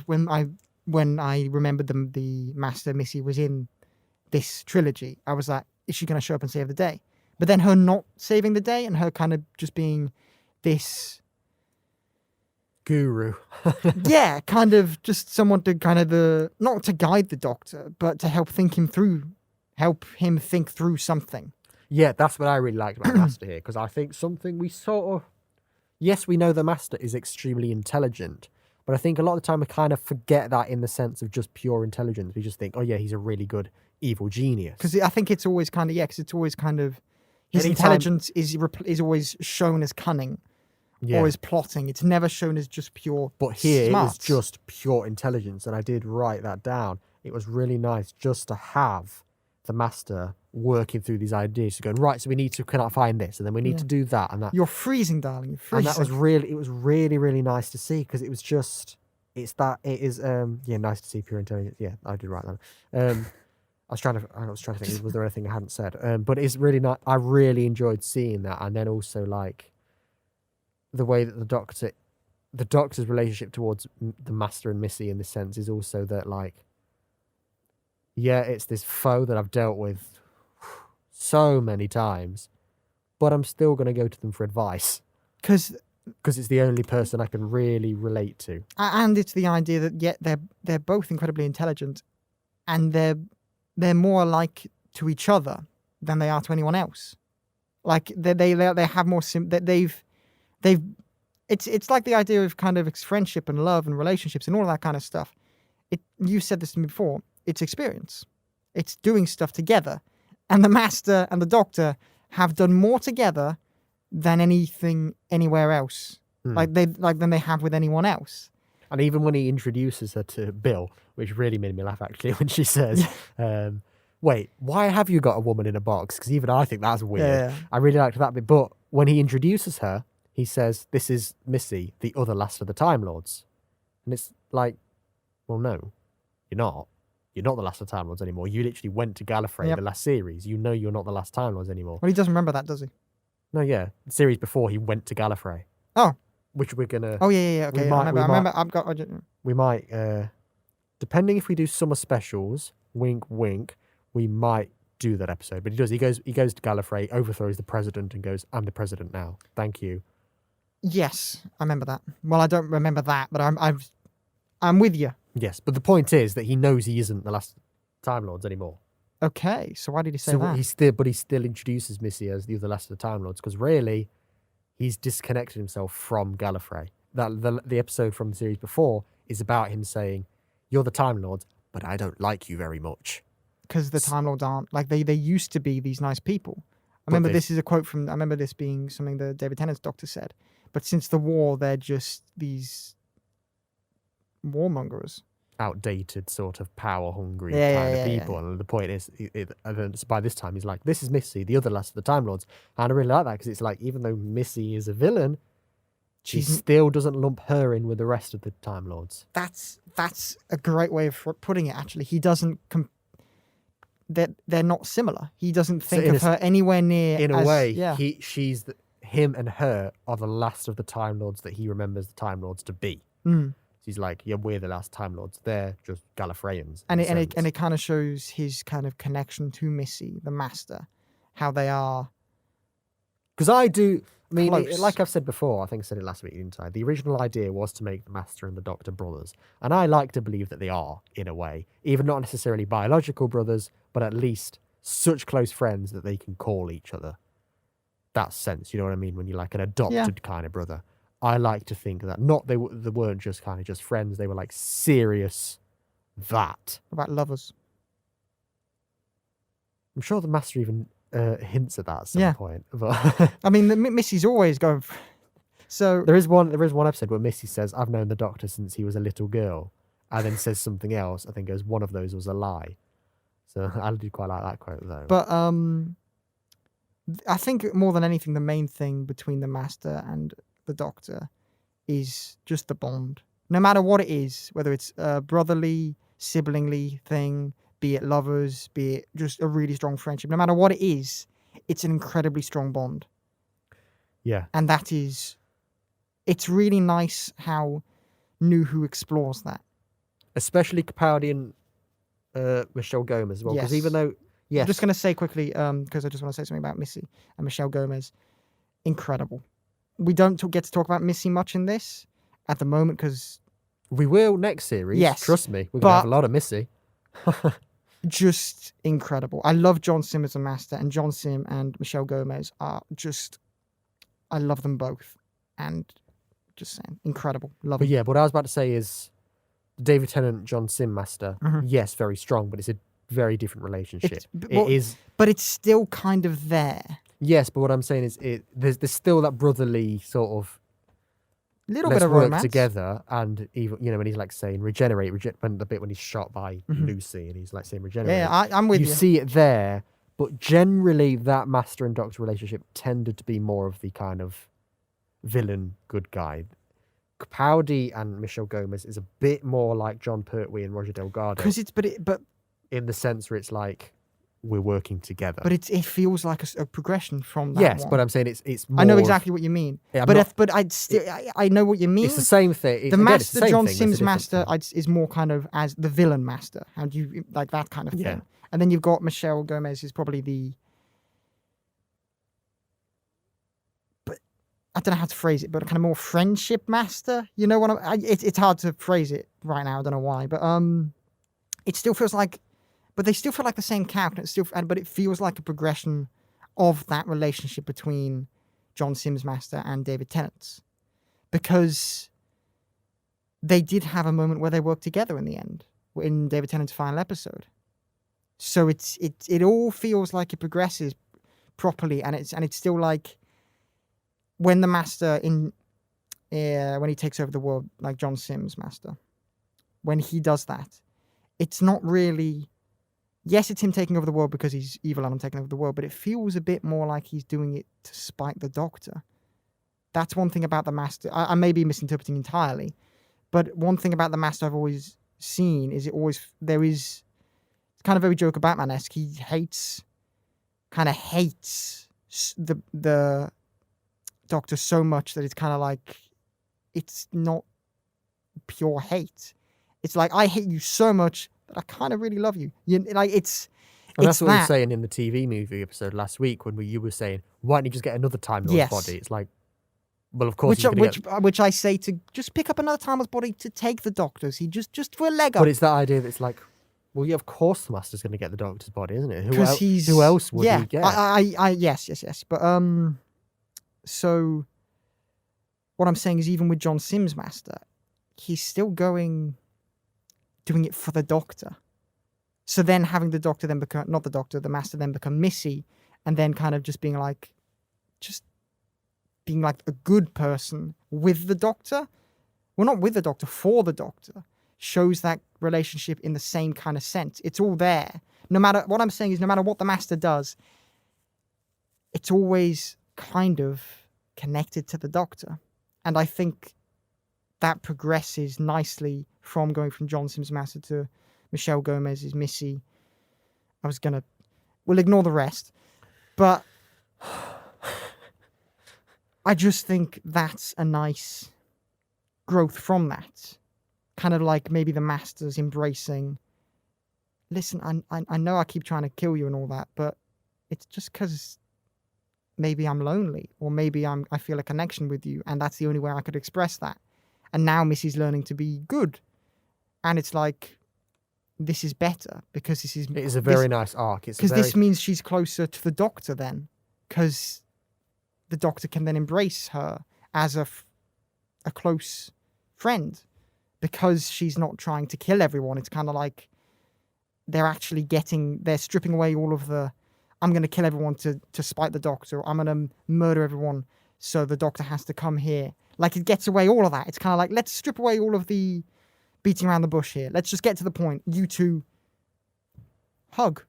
remembered the Master Missy was in this trilogy, I was like, is she going to show up and save the day? But then her not saving the day and her kind of just being this guru. Yeah, kind of just someone to kind of not to guide the Doctor, but to help him think through something. Yeah, that's what I really liked about Master here, because I think something we sort of... Yes, we know the Master is extremely intelligent, but I think a lot of the time we kind of forget that in the sense of just pure intelligence. We just think, oh yeah, he's a really good evil genius. Because I think it's always kind of, because it's always kind of... His intelligence is always shown as cunning, or as plotting. It's never shown as just pure But here smarts. It is just pure intelligence, and I did write that down. It was really nice just to have the Master working through these ideas, going, right, so we need to find this, and then we need to do that, and that. You're freezing, darling. You're freezing. And that was really, really nice to see, because it was just, nice to see pure intelligence. Yeah, I did write that. I was trying to think, was there anything I hadn't said? But it's really not. I really enjoyed seeing that, and then also like the way that the Doctor's relationship towards the Master and Missy in this sense is also that like, yeah, it's this foe that I've dealt with so many times, but I'm still going to go to them for advice because it's the only person I can really relate to. And it's the idea that they're both incredibly intelligent, and they're more alike to each other than they are to anyone else. Like they have more it's like the idea of kind of friendship and love and relationships and all that kind of stuff. You said this to me before. It's experience. It's doing stuff together, and the Master and the Doctor have done more together than anything anywhere else. Than they have with anyone else. And even when he introduces her to Bill, which really made me laugh actually, when she says, wait, why have you got a woman in a box? Because even I think that's weird. Yeah. I really liked that bit. But when he introduces her, he says, this is Missy, the other last of the Time Lords. And it's like, well, no, you're not. You're not the last of the Time Lords anymore. You literally went to Gallifrey the last series. You know you're not the last Time Lords anymore. Well, he doesn't remember that, does he? No, yeah. The series before, he went to Gallifrey. Oh. Which we're going to... Oh, yeah. Okay, I remember. We might, depending if we do summer specials, wink, wink, we might do that episode. But he does. He goes to Gallifrey, overthrows the president, and goes, "I'm the president now. Thank you." Yes, I remember that. Well, I don't remember that, but I'm with you. Yes, but the point is that he knows he isn't the last Time Lords anymore. Okay, so why did he say that? He still introduces Missy as the other last of the Time Lords because really, he's disconnected himself from Gallifrey. The episode from the series before is about him saying, "You're the Time Lords, but I don't like you very much." Because the Time Lords aren't like they used to be these nice people. I remember this is a quote from. I remember this being something that David Tennant's Doctor said. But since the war, they're just these warmongers, outdated sort of power hungry kind of people. And the point is, by this time he's like, "This is Missy, the other last of the Time Lords," and I really like that because it's like even though Missy is a villain, she still doesn't lump her in with the rest of the Time Lords. That's a great way of putting it. Actually, he doesn't. They're not similar. He doesn't think of her anywhere near. In a way, him and her are the last of the Time Lords that he remembers the Time Lords to be. So he's like, yeah, we're the last Time Lords. They're just Gallifreyans. And it kind of shows his kind of connection to Missy, the Master, how they are. Because I mean, like I've said before, I think I said it last week, didn't I? The original idea was to make the Master and the Doctor brothers. And I like to believe that they are, in a way. Even not necessarily biological brothers, but at least such close friends that they can call each other. That sense, you know what I mean? When you're like an adopted kind of brother. I like to think that they weren't just kind of just friends. They were like serious that. About lovers. I'm sure the Master even hints at that at some point. But I mean, Missy's always going. So there is one episode where Missy says, "I've known the Doctor since he was a little girl," and then says something else. I think goes, "One of those was a lie." So I do quite like that quote though. But I think more than anything, the main thing between the Master and the Doctor is just the bond. No matter what it is, whether it's a brotherly, siblingly thing, be it lovers, be it just a really strong friendship, no matter what it is, it's an incredibly strong bond. Yeah. And it's really nice how New Who explores that. Especially Capaldi and Michelle Gomez as well. Because even though, I'm just going to say quickly, because I just want to say something about Missy and Michelle Gomez. Incredible. We don't get to talk about Missy much in this at the moment because... We will next series. Yes. Trust me. We're going to have a lot of Missy. Just incredible. I love John Sim as a Master, and John Sim and Michelle Gomez are just... I love them both. And just saying, incredible. Love them. But yeah, what I was about to say is David Tennant, John Sim Master, yes, very strong, but it's a very different relationship. It is... But it's still kind of there. Yes, but what I'm saying is there's still that brotherly sort of little bit of romance. Work together, and even when he's like saying regenerate when the bit when he's shot by Lucy and he's like saying regenerate. Yeah, I'm with you. You see it there, but generally that Master and Doctor relationship tended to be more of the kind of villain good guy. Capaldi and Michelle Gomez is a bit more like John Pertwee and Roger Delgado. But in the sense where it's like we're working together. But it feels like a progression from that. Yes, one. but I'm saying it's more... I know exactly what you mean. Yeah, I know what you mean. It's the same thing. The John Sims Master is more kind of as the villain Master. How do you like that kind of thing? Yeah. And then you've got Michelle Gomez is probably the... But I don't know how to phrase it, but kind of more friendship Master. You know what it's hard to phrase it right now. I don't know why, but it still feels like... But they still feel like the same character. But it feels like a progression of that relationship between John Sims Master and David Tennant's. Because they did have a moment where they worked together in the end. in David Tennant's final episode. So it all feels like it progresses properly, and it's still like when the Master when he takes over the world, like John Sims' Master, when he does that, it's not really. Yes, it's him taking over the world because he's evil and I'm taking over the world, but it feels a bit more like he's doing it to spite the Doctor. That's one thing about the Master. I may be misinterpreting entirely, but one thing about the Master I've always seen is it's kind of very Joker Batman-esque. He hates the Doctor so much that it's kind of like, it's not pure hate. It's like, I hate you so much that I kind of really love you. And that's what we were saying in the TV movie episode last week when you were saying, why don't you just get another Time Lord's body? It's like, well, of course. Which I say to just pick up another Time Lord's body to take the Doctor's. He just for a leg up. But it's that idea that it's like, well, yeah, of course the Master's going to get the Doctor's body, isn't it? Because who else would he get? Yes. But so what I'm saying is, even with John Sims' Master, he's still doing it for the Doctor. So then having the Doctor then become, not the Doctor, the Master then become Missy, and then kind of just being like a good person with the Doctor. Well, not with the Doctor, for the Doctor. Shows that relationship in the same kind of sense. It's all there. No matter what I'm saying is, no matter what the Master does, it's always kind of connected to the Doctor. And I think that progresses nicely from going from John Sims' Master to Michelle Gomez's Missy. We'll ignore the rest. But I just think that's a nice growth from that. Kind of like maybe the Master's embracing, listen, I know I keep trying to kill you and all that, but it's just because maybe I'm lonely, or maybe I feel a connection with you, and that's the only way I could express that. And now Missy's learning to be good. And it's like, this is better because this is... It is a very nice arc. Because this means she's closer to the Doctor then. Because the Doctor can then embrace her as a close friend. Because she's not trying to kill everyone. It's kind of like they're stripping away all of the, I'm going to kill everyone to spite the Doctor, or I'm going to murder everyone so the Doctor has to come here. Like, it gets away all of that. It's kind of like, let's strip away all of the beating around the bush here. Let's just get to the point. You two hug,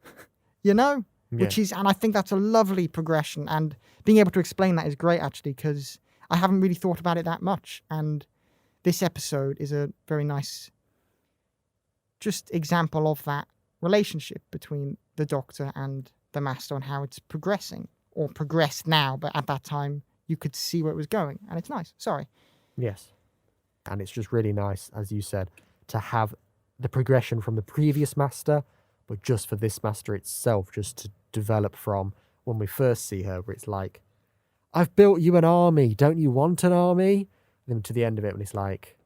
you know? Yeah. And I think that's a lovely progression. And being able to explain that is great, actually, because I haven't really thought about it that much. And this episode is a very nice just example of that relationship between the Doctor and the Master and how it's progressing, or progressed now, but at that time you could see where it was going, and it's nice. Sorry. Yes. And it's just really nice, as you said, to have the progression from the previous Master, but just for this Master itself, just to develop from when we first see her, where it's like, I've built you an army, don't you want an army? And then to the end of it, when it's like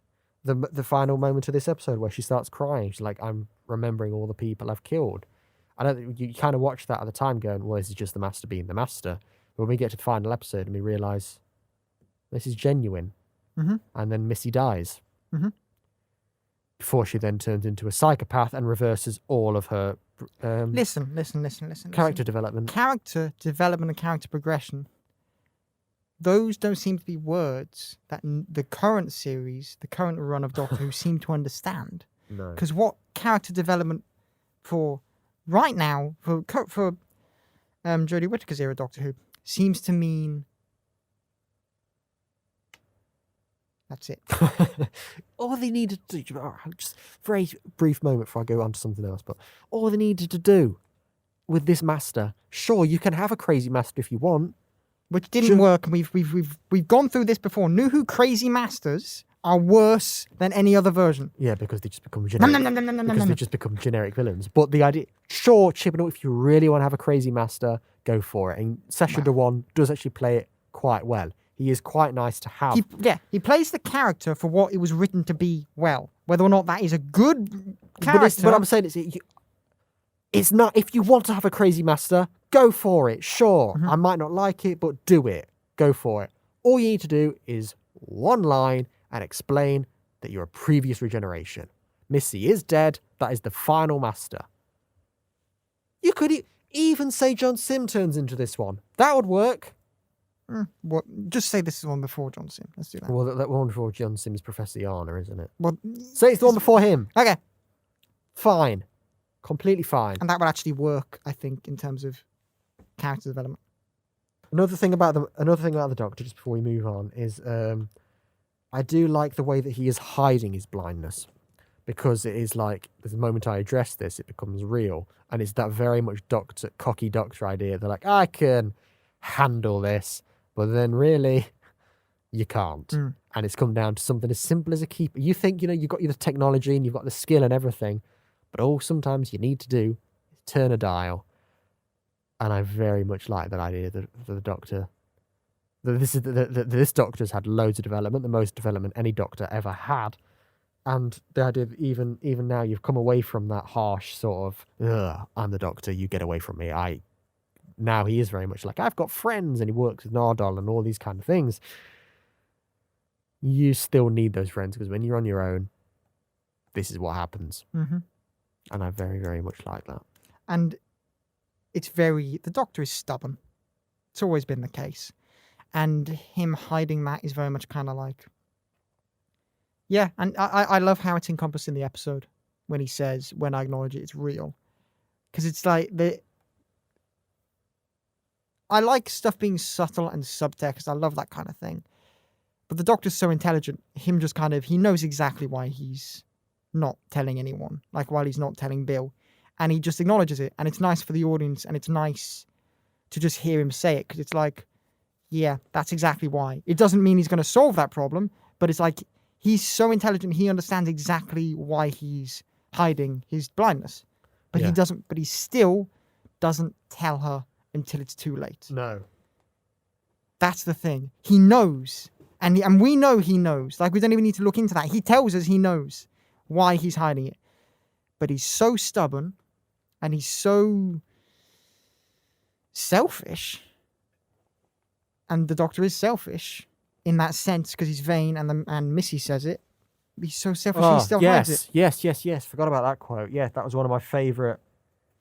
the final moment of this episode where she starts crying, she's like, I'm remembering all the people I've killed. I don't. You kind of watch that at the time going, well, this is just the Master being the Master. But when we get to the final episode and we realise this is genuine, and then Missy dies before she then turns into a psychopath and reverses all of her listen. Character development. Character development and character progression. Those don't seem to be words that the current series, the current run of Doctor Who seem to understand. No. Because what character development for right now, for Jodie Whittaker's era Doctor Who, seems to mean... That's it. All they needed to do, just very brief moment before I go on to something else, but all they needed to do with this Master, sure, you can have a crazy Master if you want, which didn't work, and we've gone through this before. New Who crazy Masters are worse than any other version. Yeah, because they just become generic. They just become generic villains. But the idea, sure, Chibnall, if you really want to have a crazy Master, go for it. And Sacha Dhawan does actually play it quite well. He is quite nice to have. He plays the character for what it was written to be well. Whether or not that is a good character. But I'm saying it's not, if you want to have a crazy Master, go for it. Sure, I might not like it, but do it. Go for it. All you need to do is one line and explain that you're a previous regeneration. Missy is dead. That is the final master. You could even say John Sim turns into this one. That would work. What? Just say this is the one before John Sim. Let's do that. Well, that one before John Sim is Professor Yana, isn't it? Well, Say it's the one before him. okay. Fine. Completely fine. And that would actually work, I think, in terms of character development. Another thing about the Doctor, just before we move on, is I do like the way that he is hiding his blindness, because it is like the moment I address this, it becomes real, and it's that very much cocky Doctor idea. They're like, I can handle this, but then really, you can't. And it's come down to something as simple as a keeper. You think you've got the technology and you've got the skill and everything, but all sometimes you need to do is turn a dial. And I very much like that idea that the Doctor, this Doctor's had loads of development, the most development any Doctor ever had. And the idea that even now you've come away from that harsh sort of, I'm the Doctor, you get away from me. Now he is very much like, I've got friends, and he works with Nardole and all these kind of things. You still need those friends, because when you're on your own, this is what happens. Mm-hmm. And I very, very much like that. And the Doctor is stubborn. It's always been the case. And him hiding that is very much kind of like, yeah. And I love how it's encompassed in the episode when he says, when I acknowledge it, it's real. Because it's like, I like stuff being subtle and subtext. I love that kind of thing. But the Doctor's so intelligent, him just kind of, he knows exactly why he's not telling anyone. Like, while he's not telling Bill. And he just acknowledges it. And it's nice for the audience. And it's nice to just hear him say it. Because it's like, yeah, that's exactly why. It doesn't mean he's going to solve that problem. But it's like, he's so intelligent. He understands exactly why he's hiding his blindness. But he still doesn't tell her until it's too late. No. That's the thing. He knows. And we know he knows. Like, we don't even need to look into that. He tells us he knows why he's hiding it. But he's so stubborn. And he's so selfish. And the Doctor is selfish in that sense, because he's vain, and Missy says it. He's so selfish, he still hides it. Yes. Forgot about that quote. Yeah, that was one of my favourite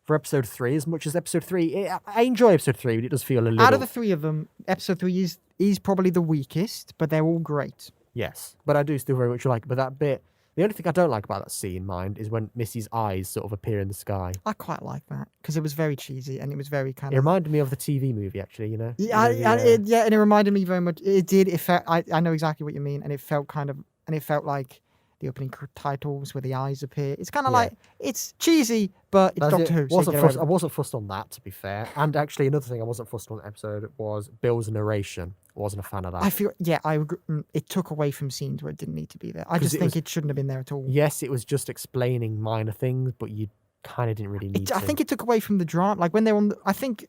for episode 3. As much as episode 3, I enjoy episode 3, but it does feel a little... Out of the 3 of them, episode 3 is probably the weakest, but they're all great. Yes, but I do still very much like it. But that bit... The only thing I don't like about that scene, mind, is when Missy's eyes sort of appear in the sky. I quite like that, because it was very cheesy, and it was very kind It of... reminded me of the TV movie, actually, you know? Yeah, and it reminded me very much... It did. It felt, I know exactly what you mean, and it felt kind of... And it felt like the opening titles where the eyes appear. It's kind of like... It's cheesy, but it's Doctor Who. I wasn't fussed on that, to be fair. And actually, another thing I wasn't fussed on the episode was Bill's narration. I wasn't a fan of that. I feel... Yeah, I agree. It took away from scenes where it didn't need to be there. I just think it shouldn't have been there at all. Yes, it was just explaining minor things, but you kind of didn't really need to. I think it took away from the drama. Like, when they were on... I think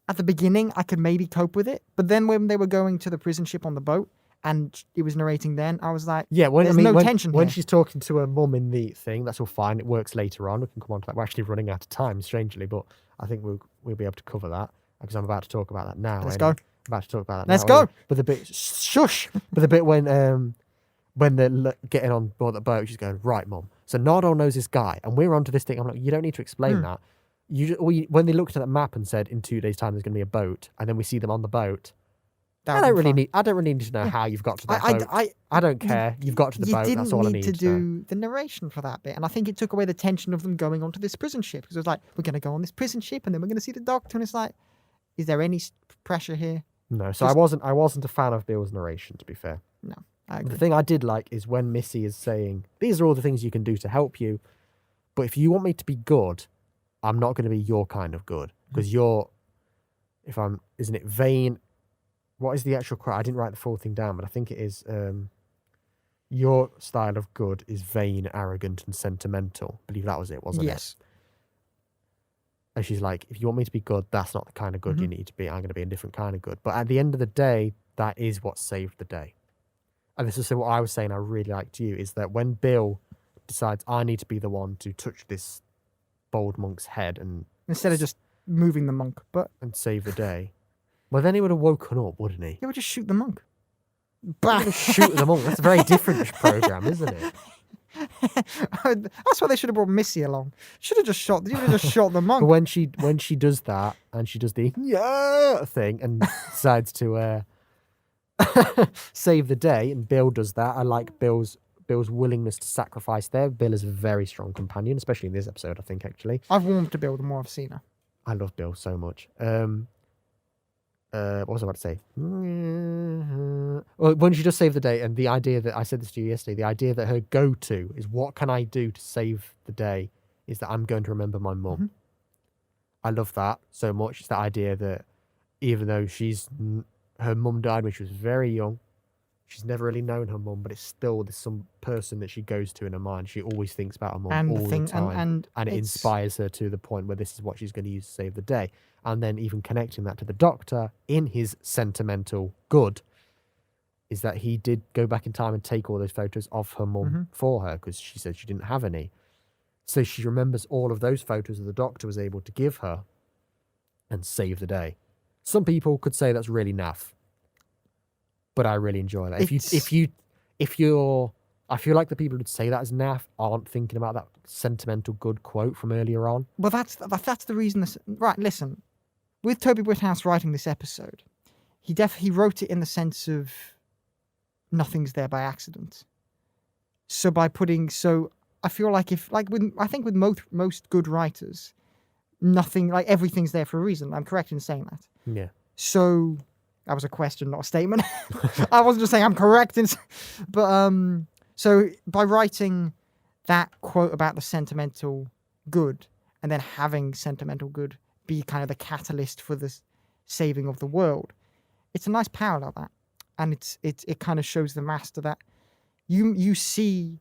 at the beginning, I could maybe cope with it. But then when they were going to the prison ship on the boat, and it was narrating then, I was like, there's no tension when here. she's talking to her mum in the thing, that's all fine. It works later on. We can come on to that. We're actually running out of time, strangely, but I think we'll be able to cover that, because I'm about to talk about that now. Let's go. About to talk about that Let's now. go. But the bit, shush! But the bit when they're getting on board the boat, she's going, right, Mum. So Nardole knows this guy, and we're onto this thing. I'm like, you don't need to explain that. When they looked at that map and said, in 2 days' time, there's going to be a boat, and then we see them on the boat. I don't really need to know how you've got to that boat. I don't care. You've got to the boat. That's all I need to do the narration for that bit. And I think it took away the tension of them going onto this prison ship. Because it was like, we're going to go on this prison ship, and then we're going to see the Doctor. And it's like, is there any pressure here? No. So I wasn't a fan of Bill's narration, to be fair. No, I agree. The thing I did like is when Missy is saying, these are all the things you can do to help you. But if you want me to be good, I'm not going to be your kind of good. Because isn't it vain? What is the actual quote? I didn't write the full thing down, but I think it is, your style of good is vain, arrogant, and sentimental. I believe that was it, wasn't it? Yes. And she's like, if you want me to be good, that's not the kind of good you need to be. I'm going to be a different kind of good. But at the end of the day, that is what saved the day. And this is what I was saying I really liked you, is that when Bill decides, I need to be the one to touch this bold monk's head and... Instead of just moving the monk, and save the day... Well, then he would have woken up, wouldn't he? Yeah, we'll just shoot the monk. Shoot the monk. That's a very different program, isn't it? That's why they should have brought Missy along. Should have just shot. You would have just shot the monk. But when she does that and she does the thing and decides to save the day, and Bill does that. I like Bill's willingness to sacrifice there. Bill is a very strong companion, especially in this episode, I think, actually. I've warmed to Bill the more I've seen her. I love Bill so much. What was I about to say? Well, when she does save the day, and the idea that I said this to you yesterday, the idea that her go-to is what can I do to save the day is that I'm going to remember my mum. Mm-hmm. I love that so much. It's the idea that even though her mum died when she was very young, she's never really known her mum, but it's still there's some person that she goes to in her mind. She always thinks about her mum all the time, and it inspires her to the point where this is what she's going to use to save the day. And then even connecting that to the Doctor in his sentimental good is that he did go back in time and take all those photos of her mum for her because she said she didn't have any. So she remembers all of those photos that the Doctor was able to give her and save the day. Some people could say that's really naff, but I really enjoy that. If you're, I feel like the people who'd say that as naff aren't thinking about that sentimental good quote from earlier on. Well, that's the reason. Right, listen. With Toby Whithouse writing this episode, he wrote it in the sense of nothing's there by accident. So I feel like with most good writers, nothing, like everything's there for a reason. I'm correct in saying that. Yeah. So that was a question, not a statement. I wasn't just saying I'm correct but so by writing that quote about the sentimental good and then having sentimental good be kind of the catalyst for the saving of the world, it's a nice parallel, that, and it kind of shows the master that you see,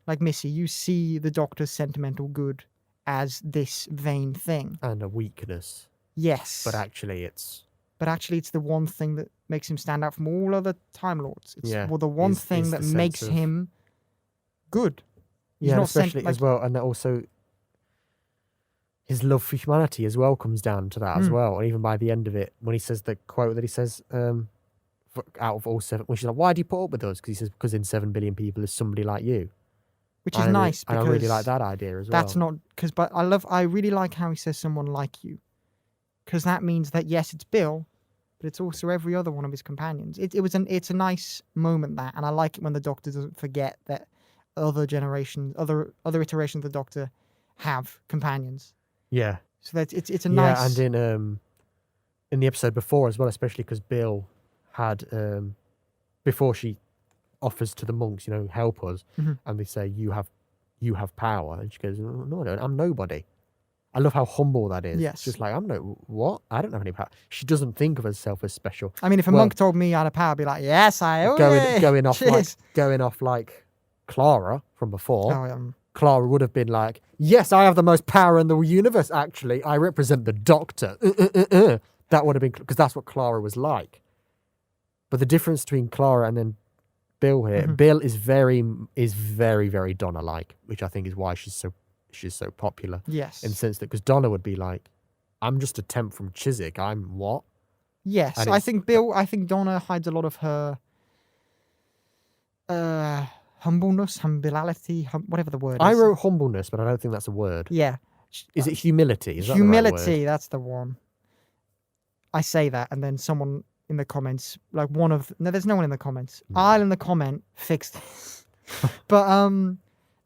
like Missy, you see the Doctor's sentimental good as this vain thing and a weakness. Yes, but actually it's the one thing that makes him stand out from all other Time Lords. It's the one thing that the makes sense of him good. He's Yeah, not especially as well, and that also his love for humanity as well comes down to that as well. And even by the end of it, when he says the quote that he says, out of all seven, when she's like, "Why do you put up with us?" Because he says, "Because in 7 billion people there's somebody like you," which is nice. And because I really like that idea as well. That's not because, but I really like how he says someone like you, because that means that yes, it's Bill, but it's also every other one of his companions. It's a nice moment, that, and I like it when the Doctor doesn't forget that other iterations of the Doctor have companions. Yeah. So that it's a nice. Yeah, and in the episode before as well, especially because Bill had before she offers to the monks, help us, and they say you have power, and she goes, "No, I don't. I'm nobody." I love how humble that is. Yes. It's just like, what? I don't have any power. She doesn't think of herself as special. I mean, if a monk told me I had a power, I'd be like, yes, I own it. Going off like Clara from before. Oh, Clara would have been like, yes, I have the most power in the universe, actually. I represent the Doctor. That would have been, because that's what Clara was like. But the difference between Clara and then Bill here, Bill is very, very Donna-like, which I think is why she's so popular. Yes. In the sense that, because Donna would be like, I'm just a temp from Chiswick. I'm what? Yes. I think Donna hides a lot of her humbleness, humility, whatever the word is. I wrote humbleness, but I don't think that's a word. Yeah. Is it humility? Is that humility, the right word? That's the one. I say that, and then someone in the comments, like no, there's no one in the comments. No. I'll in the comment fix this. But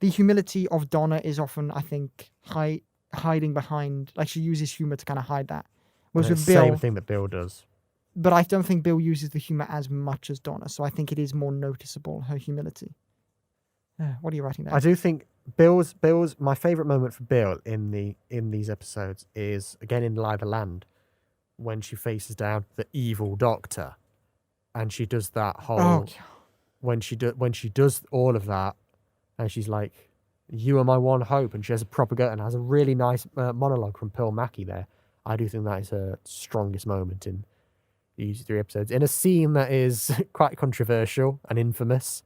the humility of Donna is often, I think, hiding behind, like she uses humor to kind of hide that. Whereas with Bill, same thing that Bill does. But I don't think Bill uses the humor as much as Donna, so I think it is more noticeable, her humility. What are you writing down? I do think Bill's my favourite moment for Bill in these episodes is again in Live Land, when she faces down the evil Doctor, and she does that whole when she does all of that, and she's like, "You are my one hope," and she has a proper go and has a really nice monologue from Pearl Mackie there. I do think that is her strongest moment in these 3 episodes, in a scene that is quite controversial and infamous.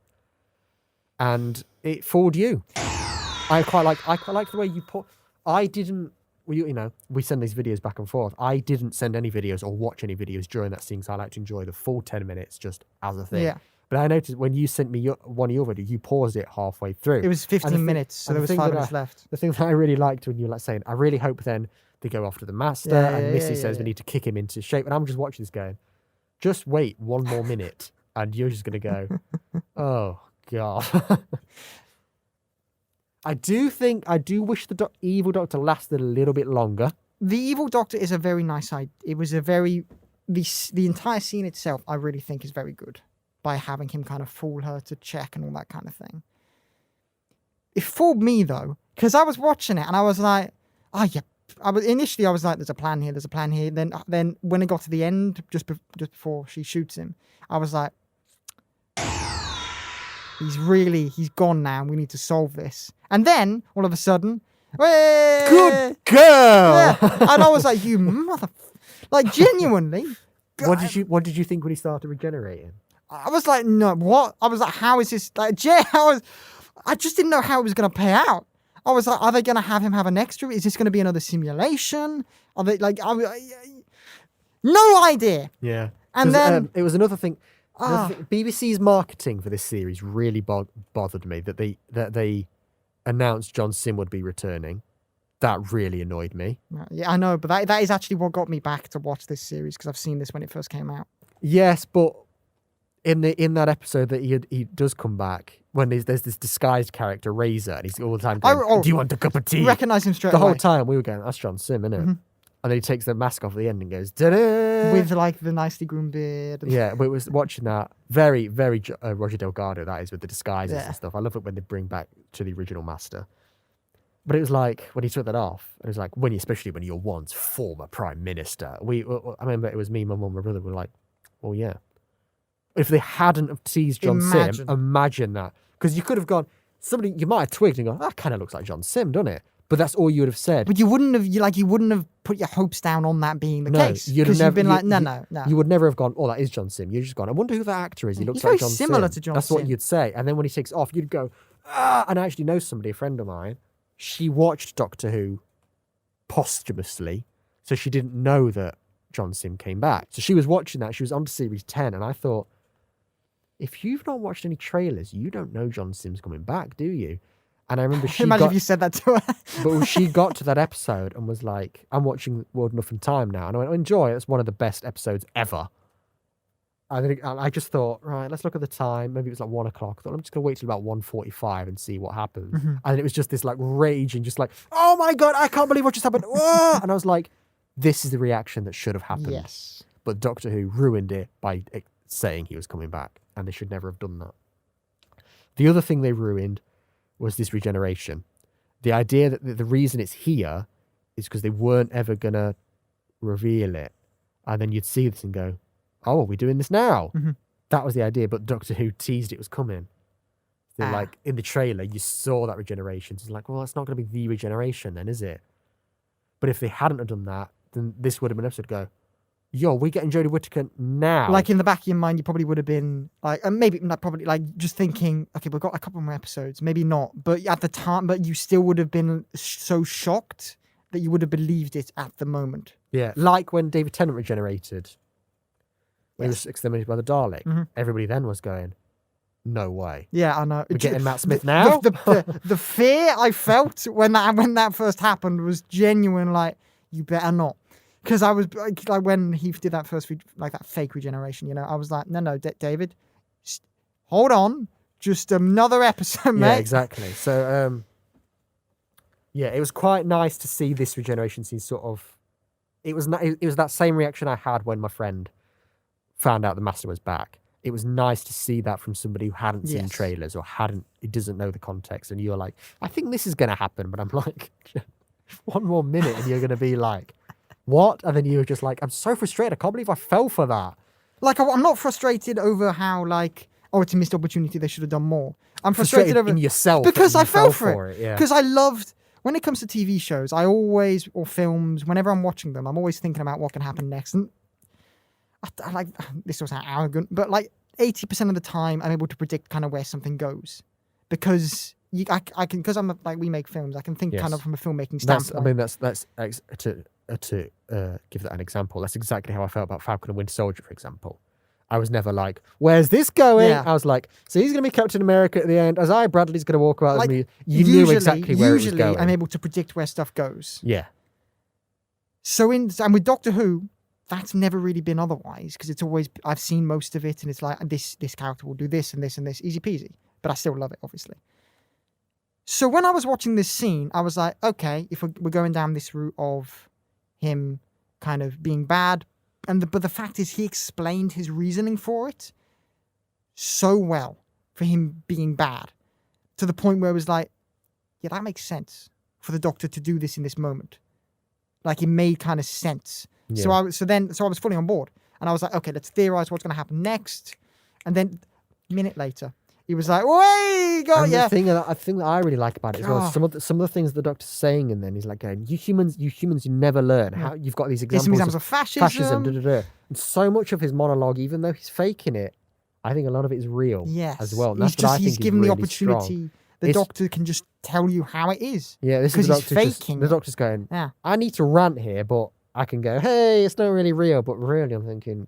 And it fooled you. I quite like the way you put. I didn't. We send these videos back and forth. I didn't send any videos or watch any videos during that scene, because I like to enjoy the full 10 minutes just as a thing. Yeah. But I noticed when you sent me one of your videos, you paused it halfway through. It was 15 minutes, so there was 5 minutes left. The thing that I really liked when you were like saying, I really hope then they go after the master, and Missy says we need to kick him into shape. And I'm just watching this going, just wait one more minute, and you're just going to go, oh, God. I do wish the evil doctor lasted a little bit longer. The evil doctor is a very nice idea. It was a very... The entire scene itself, I really think, is very good by having him kind of fool her to check and all that kind of thing. It fooled me, though, because I was watching it and I was like, oh, yeah. Initially, I was like, there's a plan here, there's a plan here. Then when it got to the end, just before she shoots him, I was like, he's gone now. We need to solve this. And then, all of a sudden, good girl! Yeah. And I was like, you mother... Like, genuinely. What did you think when he started regenerating? I was like, no, what? I was like, how is this? Like, I just didn't know how it was going to play out. I was like, are they going to have him have an extra? Is this going to be another simulation? Are they like, no idea. Yeah. And then it was another thing. BBC's marketing for this series really bothered me that they announced John Sim would be returning. That really annoyed me. Yeah, I know, but that is actually what got me back to watch this series because I've seen this when it first came out. Yes, but in that episode that he does come back when there's this disguised character Razor and he's all the time going, do you want a cup of tea? You recognise him straight away. The whole away. time we were going, that's John Sim, isn't it? Mm-hmm. And then he takes the mask off at the end and goes, da-da! With like the nicely groomed beard. Yeah, but it was watching that very, very Roger Delgado, that is, with the disguises and stuff. I love it when they bring back to the original master. But it was like, when he took that off, it was like, especially when you're once former prime minister. I remember it was me, my mum, my brother were like, well, yeah. If they hadn't have teased John Sim, imagine that. Because you could have gone, you might have twigged and gone, that kind of looks like John Sim, doesn't it? But that's all you would have said. But you wouldn't have put your hopes down on that being the case. Because you've been like, no. You would never have gone, that is John Sim. You've just gone, I wonder who that actor is. He looks like John Sim. He's very similar to John Sim. That's what you'd say. And then when he takes off, you'd go, and I actually know somebody, a friend of mine, she watched Doctor Who posthumously, so she didn't know that John Sim came back. So she was watching that. She was on to series 10, and I thought, if you've not watched any trailers, you don't know John Sim's coming back, do you? And I remember Imagine if you said that to her. But she got to that episode and was like, I'm watching World Enough in Time now. And I went, enjoy, it's one of the best episodes ever. And I just thought, right, let's look at the time. Maybe it was like 1 o'clock. I thought, I'm just going to wait till about 1:45 and see what happens. Mm-hmm. And it was just this like raging, just like, oh my God, I can't believe what just happened. And I was like, this is the reaction that should have happened. Yes. But Doctor Who ruined it by saying he was coming back. And they should never have done that. The other thing they ruined was this regeneration. The idea that the reason it's here is because they weren't ever going to reveal it. And then you'd see this and go, oh, are we doing this now? Mm-hmm. That was the idea, but Doctor Who teased it was coming. Like, in the trailer, you saw that regeneration. So it's like, well, that's not going to be the regeneration then, is it? But if they hadn't have done that, then this would have been an episode to go, yo, we're getting Jodie Whittaker now. Like, in the back of your mind, you probably would have been, like, maybe not probably, like, just thinking, okay, we've got a couple more episodes. Maybe not. But at the time, but you still would have been so shocked that you would have believed it at the moment. Yeah, like when David Tennant regenerated. When he was exterminated by the Dalek, everybody then was going, no way. Yeah, I know. We're getting Matt Smith now? The fear I felt when that first happened was genuine, like, you better not. Because I was, like, when he did that first, like, that fake regeneration, you know, I was like, no, David, hold on. Just another episode, mate. Yeah, exactly. So, it was quite nice to see this regeneration scene sort of, it was that same reaction I had when my friend found out the Master was back. It was nice to see that from somebody who hadn't seen trailers or he doesn't know the context, and you're like, I think this is going to happen, but I'm like, one more minute and you're going to be like, what? And then you're just like, I'm so frustrated. I can't believe I fell for that. Like, I'm not frustrated over how, like, it's a missed opportunity, they should have done more. I'm frustrated over in yourself because I fell for it. Yeah. Because I loved, when it comes to TV shows, or films, whenever I'm watching them, I'm always thinking about what can happen next. And I like, this will sound arrogant, but like 80% of the time I'm able to predict kind of where something goes because I can, because we make films, I can think kind of from a filmmaking standpoint. That's to give that an example. That's exactly how I felt about Falcon and Winter Soldier, for example. I was never like, where's this going? Yeah. I was like, so he's going to be Captain America at the end. As Bradley's going to walk out Like, with me. You knew exactly where it was Usually, going. I'm able to predict where stuff goes. Yeah. So and with Doctor Who, that's never really been otherwise because it's always I've seen most of it and it's like this character will do this and this and this, easy peasy. But I still love it, obviously. So when I was watching this scene, I was like, okay, if we're going down this route of him kind of being bad, but the fact is he explained his reasoning for it so well for him being bad to the point where it was like, yeah, that makes sense for the Doctor to do this in this moment. Like it made kind of sense. Yeah. So I was fully on board and I was like, okay, let's theorize what's going to happen next. And then a minute later, he was like, "Wait, go, and yeah." the thing that I really like about it as well, some of the things the Doctor's saying, and then he's like going, "You humans, you never learn how you've got these There's examples, some examples of fascism. And so much of his monologue, even though he's faking it, I think a lot of it is real Yes, as well. And that's what I think he's is given really the opportunity. strong. The Doctor can just tell you how it is. Yeah, this is because the he's Doctor. faking. The Doctor's going, Yeah. I need to rant here, but I can go, hey, it's not really real. But really, I'm thinking,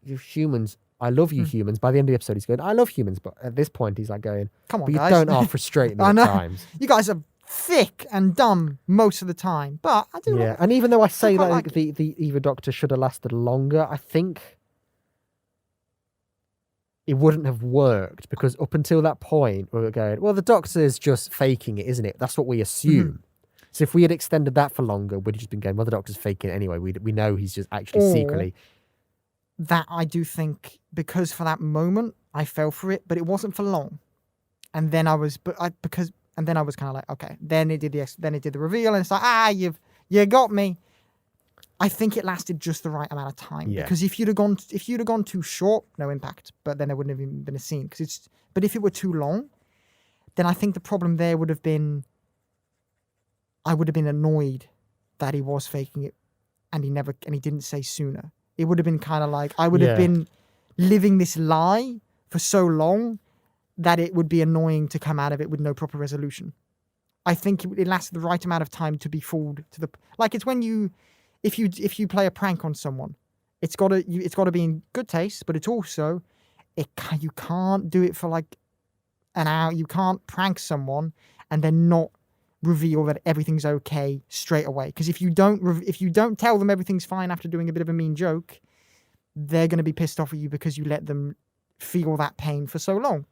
you humans. I love you humans. By the end of the episode, he's going, I love humans. But at this point, he's like going, Come on, but guys. you don't are frustrating me I at know. times. You guys are thick and dumb most of the time. But I do Yeah, like and even though I say quite that like the Eva Doctor should have lasted longer, I think it wouldn't have worked because up until that point, we were going, well, the Doctor's just faking it, isn't it? That's what we assume. So if we had extended that for longer, we'd have just been going, well, the Doctor's faking it anyway. We know he's just actually secretly. that. I do think because for that moment I fell for it, but it wasn't for long. And then I was, and then I was kind of like, okay. Then it did the reveal, and it's like, you got me. I think it lasted just the right amount of time. Yeah. Because if you'd have gone too short, no impact. But then there wouldn't have even been a scene. But if it were too long, then I think the problem there would have been, I would have been annoyed that he was faking it, and he didn't say sooner. It would have been kind of like I would have been living this lie for so long that it would be annoying to come out of it with no proper resolution. I think it lasted the right amount of time to be fooled to the like. It's when you. If you play a prank on someone, it's got to be in good taste, but it's also you can't do it for like an hour. You can't prank someone and then not reveal that everything's okay straight away. Because if you don't tell them everything's fine after doing a bit of a mean joke, they're going to be pissed off at you because you let them feel that pain for so long.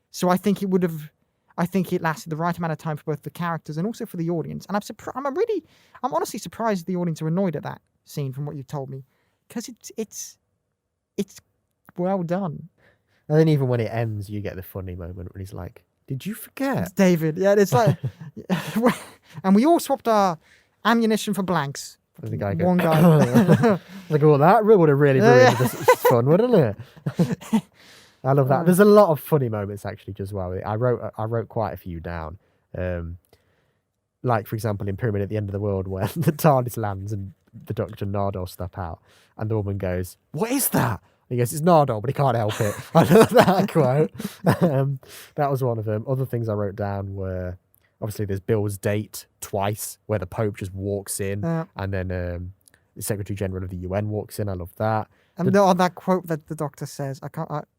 So I think it lasted the right amount of time for both the characters and also for the audience. And I'm honestly surprised the audience are annoyed at that scene from what you've told me, because it's well done. And then even when it ends, you get the funny moment when he's like, "Did you forget?" It's David, yeah, it's like, and we all swapped our ammunition for blanks. And the guy goes, One guy, like, "Oh, that would have really ruined this fun, wouldn't it?" I love that. There's a lot of funny moments actually as well. I wrote quite a few down. Like for example in Pyramid at the End of the World, where the TARDIS lands and the Doctor and Nardole step out, and the woman goes, "What is that?" And he goes, "It's Nardole, but he can't help it." I love that quote. That was one of them. Other things I wrote down were obviously there's Bill's date twice, where the Pope just walks in, and then the Secretary General of the UN walks in. I love that. and on that quote that the Doctor says,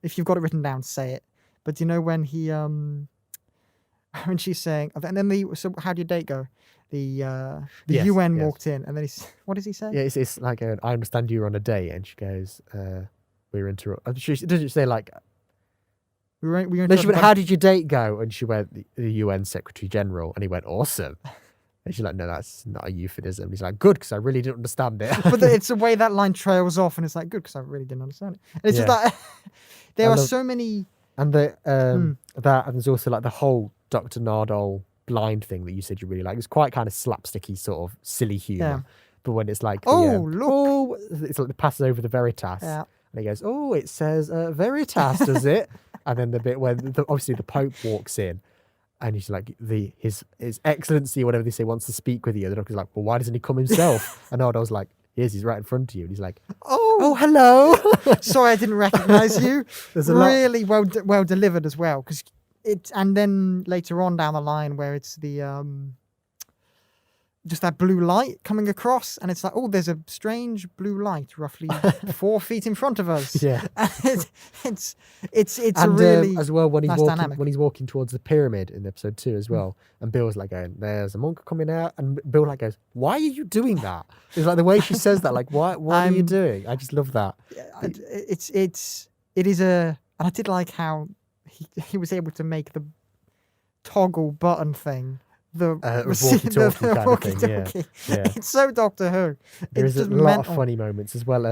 if you've got it written down, say it. But do you know when he when she's saying, and then so how did your date go? The UN walked in, and then what does he say? Yeah, it's like I understand you were on a date, and she goes, "We were interrupted." She doesn't say like. We were No, she went, "How did your date go?" And she went, "The UN Secretary General," and he went, "Awesome." And she's like, "No, that's not a euphemism." And he's like, "Good, because I really didn't understand it." But it's the way that line trails off, and it's like, good, because I really didn't understand it. And it's just like there are so many. And that, and there's also like the whole Dr. Nardole blind thing that you said you really like. It's quite kind of slapsticky, sort of silly humor. Yeah. But when it's like, look, it's like it passes over the Veritas, yeah. and he goes, "Oh, it says Veritas, does it?" And then the bit where obviously the Pope walks in, and he's like, his Excellency, whatever they say, wants to speak with you. The Doctor's like, "Well, why doesn't he come himself?" And Nardole's like, he's right in front of you. And he's like, oh, hello. Sorry, I didn't recognise you. There's a really well delivered as well, because and then later on down the line where it's the just that blue light coming across, and it's like, oh, there's a strange blue light roughly 4 feet in front of us. Yeah. And it's And a really as well when he's nice walking dynamic. when he's walking towards the pyramid in episode 2 as well, and Bill's like going, "There's a monk coming out," and Bill like goes, "Why are you doing that?" It's like the way she says that, like, what are you doing? I just love that. It is and I did like how he was able to make the toggle button thing. The walkie-talkie kind of thing, yeah. walkie-talkie. Yeah. It's so Doctor Who. There's a just lot mental. of funny moments as well.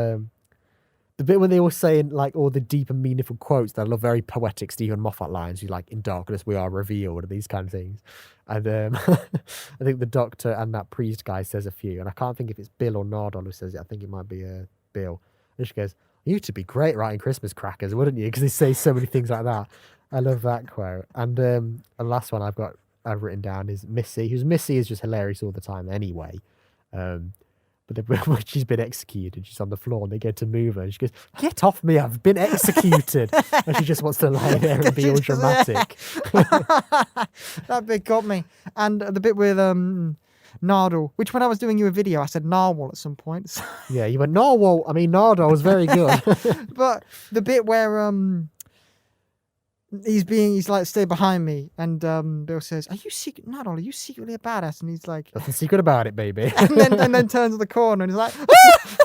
The bit when they were saying like all the deep and meaningful quotes that I love, very poetic Stephen Moffat lines. You like, "In darkness we are revealed," and these kind of things. And I think the Doctor and that priest guy says a few, and I can't think if it's Bill or Nardole who says it. I think it might be Bill. And she goes, "You to be great writing Christmas crackers, wouldn't you?" Because they say so many things like that. I love that quote. And the last one I've written down is Missy, who's Missy is just hilarious all the time anyway. But then when she's been executed, she's on the floor and they go to move her and she goes, "Get off me, I've been executed." And she just wants to lie there and be all dramatic. That bit got me. And the bit with Nardole, which when I was doing you a video, I said narwhal at some point. Yeah, you went, "Narwhal." I mean, Nardole was very good. But the bit where he's like, "Stay behind me," and Bill says, Nardole, are you secretly a badass? And he's like, Nothing secret about it, baby. and then turns to the corner and he's like,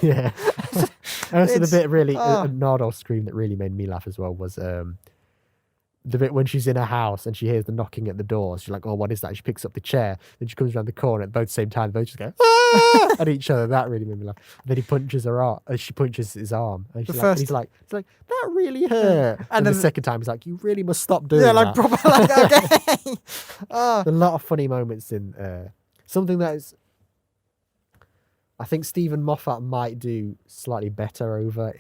Yeah. And also the It's- bit really, Nardole scream that really made me laugh as well was the bit when she's in her house and she hears the knocking at the door. She's like, "Oh, what is that?" And she picks up the chair. Then she comes around the corner at both the same time. Both just go, "Ah!" at each other. That really made me laugh. And then he punches her arm. She punches his arm. And she's like, he's like, "That really hurt." And then the second time he's like, "You really must stop doing yeah, that." like proper, like, okay. A lot of funny moments in something that is, I think Stephen Moffat might do slightly better over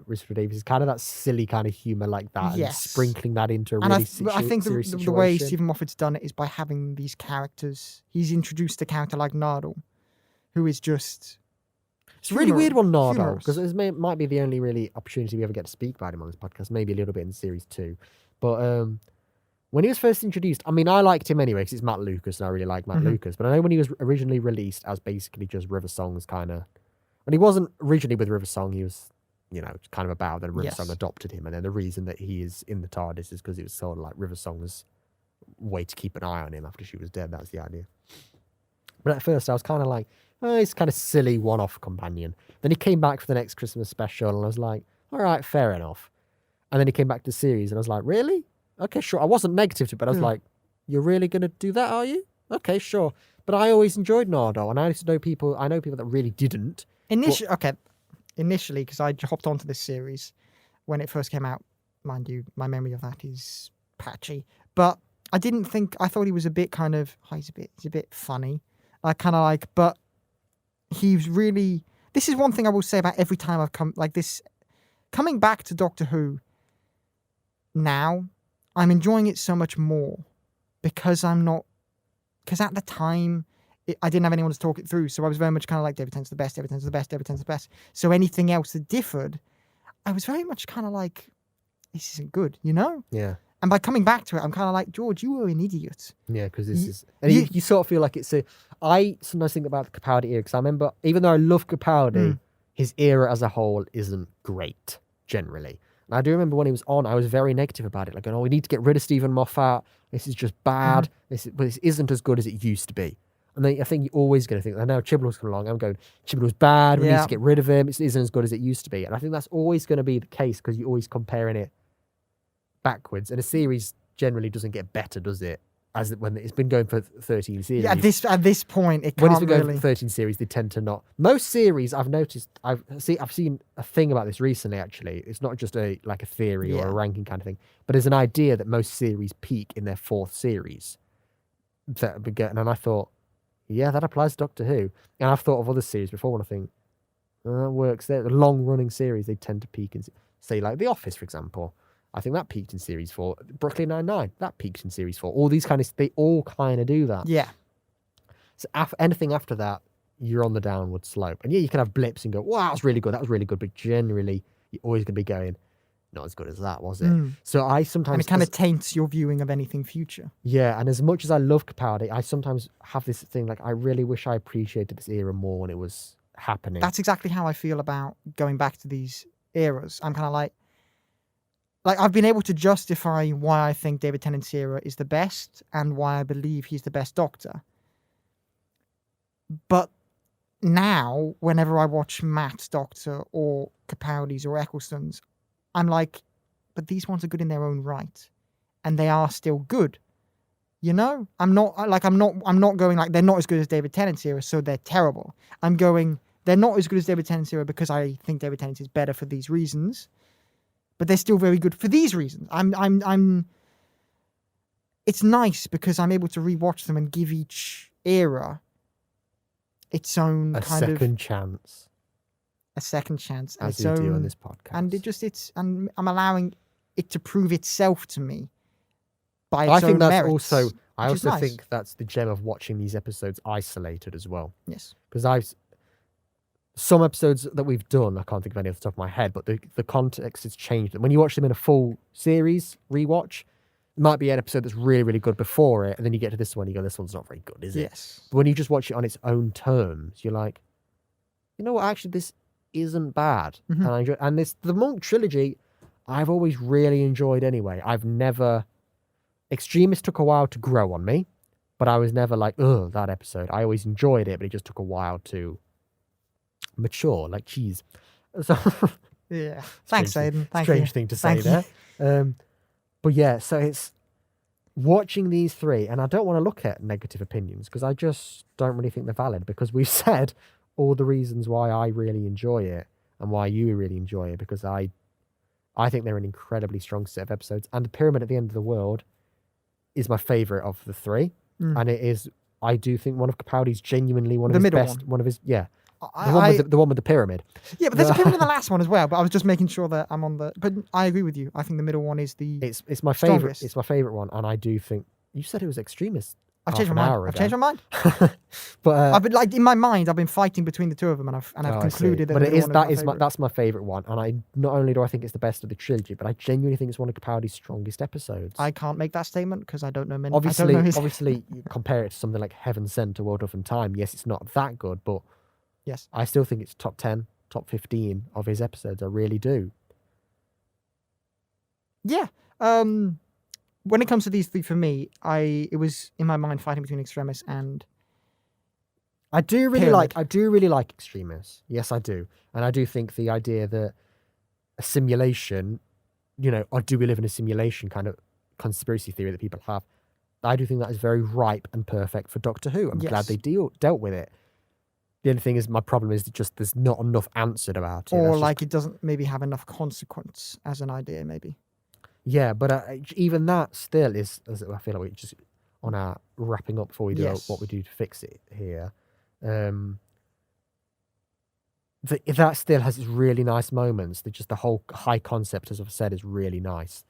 Richard Davies. Kind of that silly kind of humor like that, and Yes. sprinkling that into a And really I think serious the way situation. Stephen Moffat's done it is by having these characters. He's introduced a character like Nardole, who is just. It's a really weird one, Nardole, humorous. because it might be the only really opportunity we ever get to speak about him on this podcast. Maybe a little bit in series 2, but when he was first introduced, I mean, I liked him anyway because it's Matt Lucas, and I really like Matt Lucas. But I know when he was originally released as basically just River Song's kind of, when he wasn't originally with River Song, he was, kind of about that River Song adopted him, and then the reason that he is in the TARDIS is because it was sort of like River Song's way to keep an eye on him after she was dead. That's the idea. But at first, I was kind of like, oh, he's kind of silly one-off companion. Then he came back for the next Christmas special, and I was like, all right, fair enough. And then he came back to the series, and I was like, really? Okay, sure. I wasn't negative to it, but I was like, you're really going to do that, are you? Okay, sure. But I always enjoyed Nardole, and I know people that really didn't. Initially, because I hopped onto this series when it first came out. Mind you, my memory of that is patchy. But I thought he was a bit kind of, he's a bit funny. I kind of like, but he's really, this is one thing I will say about every time I've coming back to Doctor Who now, I'm enjoying it so much more because at the time, I didn't have anyone to talk it through. So I was very much kind of like, David Tennant's the best, David Tennant's the best, David Tennant's the best. So anything else that differed, I was very much kind of like, this isn't good, Yeah. And by coming back to it, I'm kind of like, George, you were an idiot. Yeah, because this is... And you sort of feel like it's I sometimes think about the Capaldi era, because I remember, even though I love Capaldi, his era as a whole isn't great, generally. And I do remember when he was on, I was very negative about it. Like, we need to get rid of Stephen Moffat. This is just bad. This isn't as good as it used to be. And then I think you're always going to think, I know Chibnall's come along, I'm going, Chibnall's bad, we need to get rid of him. It isn't as good as it used to be. And I think that's always going to be the case because you're always comparing it backwards. And a series generally doesn't get better, does it? When it's been going for 13 series. Yeah, at this point, it when can't it's been really... going for 13 series, they tend to not. Most series, I've noticed, I've seen a thing about this recently, actually. It's not just a theory or a ranking kind of thing, but there's an idea that most series peak in their 4th series. And I thought, yeah, that applies to Doctor Who. And I've thought of other series before when I think, that works. They're long-running series, they tend to peak in, say, like The Office, for example. I think that peaked in series 4. Brooklyn Nine-Nine, that peaked in series 4. All these they all kind of do that. Yeah. So anything after that, you're on the downward slope. And yeah, you can have blips and go, wow, that was really good. But generally, you're always going to be going, not as good as that, was it? So I sometimes... And it kind of taints your viewing of anything future. Yeah, and as much as I love Capaldi, I sometimes have this thing, like, I really wish I appreciated this era more when it was happening. That's exactly how I feel about going back to these eras. I'm kind of like I've been able to justify why I think David Tennant's era is the best and why I believe he's the best Doctor. But now, whenever I watch Matt's Doctor or Capaldi's or Eccleston's, I'm like, but these ones are good in their own right, and they are still good. You know, I'm not going like they're not as good as David Tennant's era, so they're terrible. I'm going, they're not as good as David Tennant's era because I think David Tennant is better for these reasons, but they're still very good for these reasons. It's nice because I'm able to rewatch them and give each era its own a second chance, as you do on this podcast, and I'm allowing it to prove itself to me by its I think own that's merits, also. I also nice. think that's the gem of watching these episodes isolated as well. Yes, because some episodes that we've done, I can't think of any off the top of my head, but the context has changed. When you watch them in a full series rewatch, it might be an episode that's really, really good before it, and then you get to this one, you go, this one's not very good, is it? Yes. But when you just watch it on its own terms, you're like, you know what, actually, this isn't bad. And I enjoy, and the Monk trilogy, I've always really enjoyed anyway. Extremis took a while to grow on me, but I was never like, ugh, that episode. I always enjoyed it, but it just took a while to mature, like cheese. So yeah. Thanks, Aidan. Strange thing to say there. But yeah, so it's watching these three, and I don't want to look at negative opinions because I just don't really think they're valid, because we've said all the reasons why I really enjoy it and why you really enjoy it, because I think they're an incredibly strong set of episodes. And the Pyramid at the End of the World is my favourite of the three. And it is, I do think, one of Capaldi's genuinely one of his best. One of his, yeah. The one with the pyramid. Yeah, but there's a pyramid in the last one as well. But I was just making sure that I'm on the. But I agree with you. I think the middle one is the. It's my favorite. It's my favorite one, and I do think you said it was Extremis. I've changed my mind. I've changed my mind. But I've been in my mind. I've been fighting between the two of them, and I've concluded that. But that's my favorite one, and I not only do I think it's the best of the trilogy, but I genuinely think it's one of Capaldi's strongest episodes. I can't make that statement because I don't know many. Obviously, you compare it to something like Heaven Sent or World of Time. Yes, it's not that good, but yes, I still think it's top 10, top 15 of his episodes. I really do. Yeah. When it comes to these three, for me, it was in my mind fighting between Extremis and I do really Pyramid. like Extremis. Yes, I do. And I do think the idea that a simulation, or do we live in a simulation kind of conspiracy theory that people have, I do think that is very ripe and perfect for Doctor Who. I'm glad they dealt with it. The only thing is, my problem is just there's not enough answered about it. Or it doesn't maybe have enough consequence as an idea, maybe. Yeah, but even that still is, I feel like we just, on our wrapping up before we do what we do to fix it here, that still has its really nice moments. Just the whole high concept, as I've said, is really nice.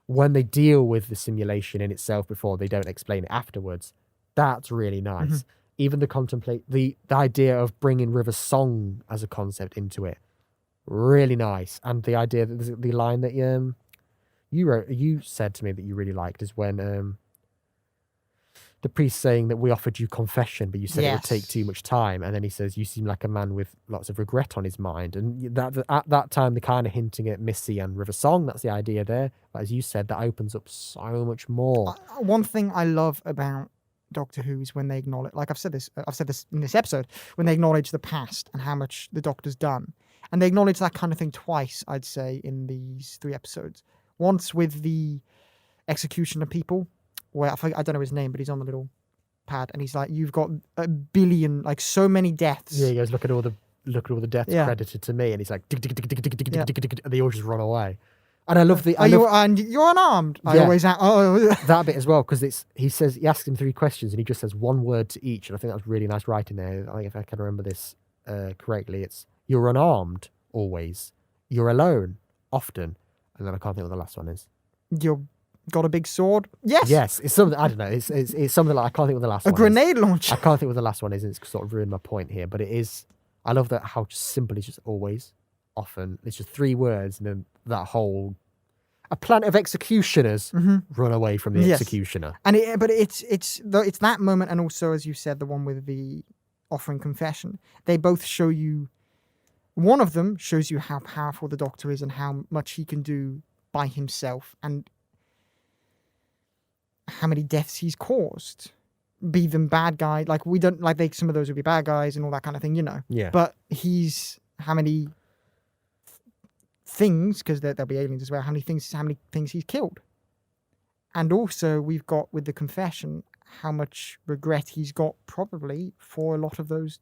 When they deal with the simulation in itself before, they don't explain it afterwards. That's really nice. Even the idea of bringing River's song as a concept into it, really nice. And the idea that the line that you said to me that you really liked is when the priest saying that we offered you confession, but you said it would take too much time, and then he says you seem like a man with lots of regret on his mind, and that at that time they're kind of hinting at Missy and River Song. That's the idea there, but as you said, that opens up so much more. One thing I love about Doctor Who is when they acknowledge, like I've said this in this episode, when they acknowledge the past and how much the Doctor's done, and they acknowledge that kind of thing twice, I'd say, in these 3 episodes. Once with the execution of people, where I don't know his name, but he's on the little pad, and he's like, "You've got a billion, like so many deaths." Yeah, he goes, "Look at all the deaths credited to me," and he's like, and they all just run away. And I love and you're unarmed. I always that bit as well, because he asks him 3 questions, and he just says one word to each, and I think that was really nice writing there. I think if I can remember this correctly, it's "You're unarmed always, you're alone often." And then I can't think what the last one is. You got a big sword? Yes. Yes. It's something, I don't know. It's something like, I can't think what the last one is. A grenade launcher. I can't think what the last one is, and it's sort of ruined my point here. But it is, I love that how simple it's just always, often. It's just 3 words, and then that whole a planet of executioners run away from the Yes. executioner. And it's that moment, and also, as you said, the one with the offering confession. They both show you. One of them shows you how powerful the Doctor is and how much he can do by himself, and how many deaths he's caused. Be them bad guy, like we don't like they. Some of those would be bad guys and all that kind of thing, you know. Yeah. But he's how many things, because there'll be aliens as well. How many things he's killed. And also, we've got with the confession how much regret he's got probably for a lot of those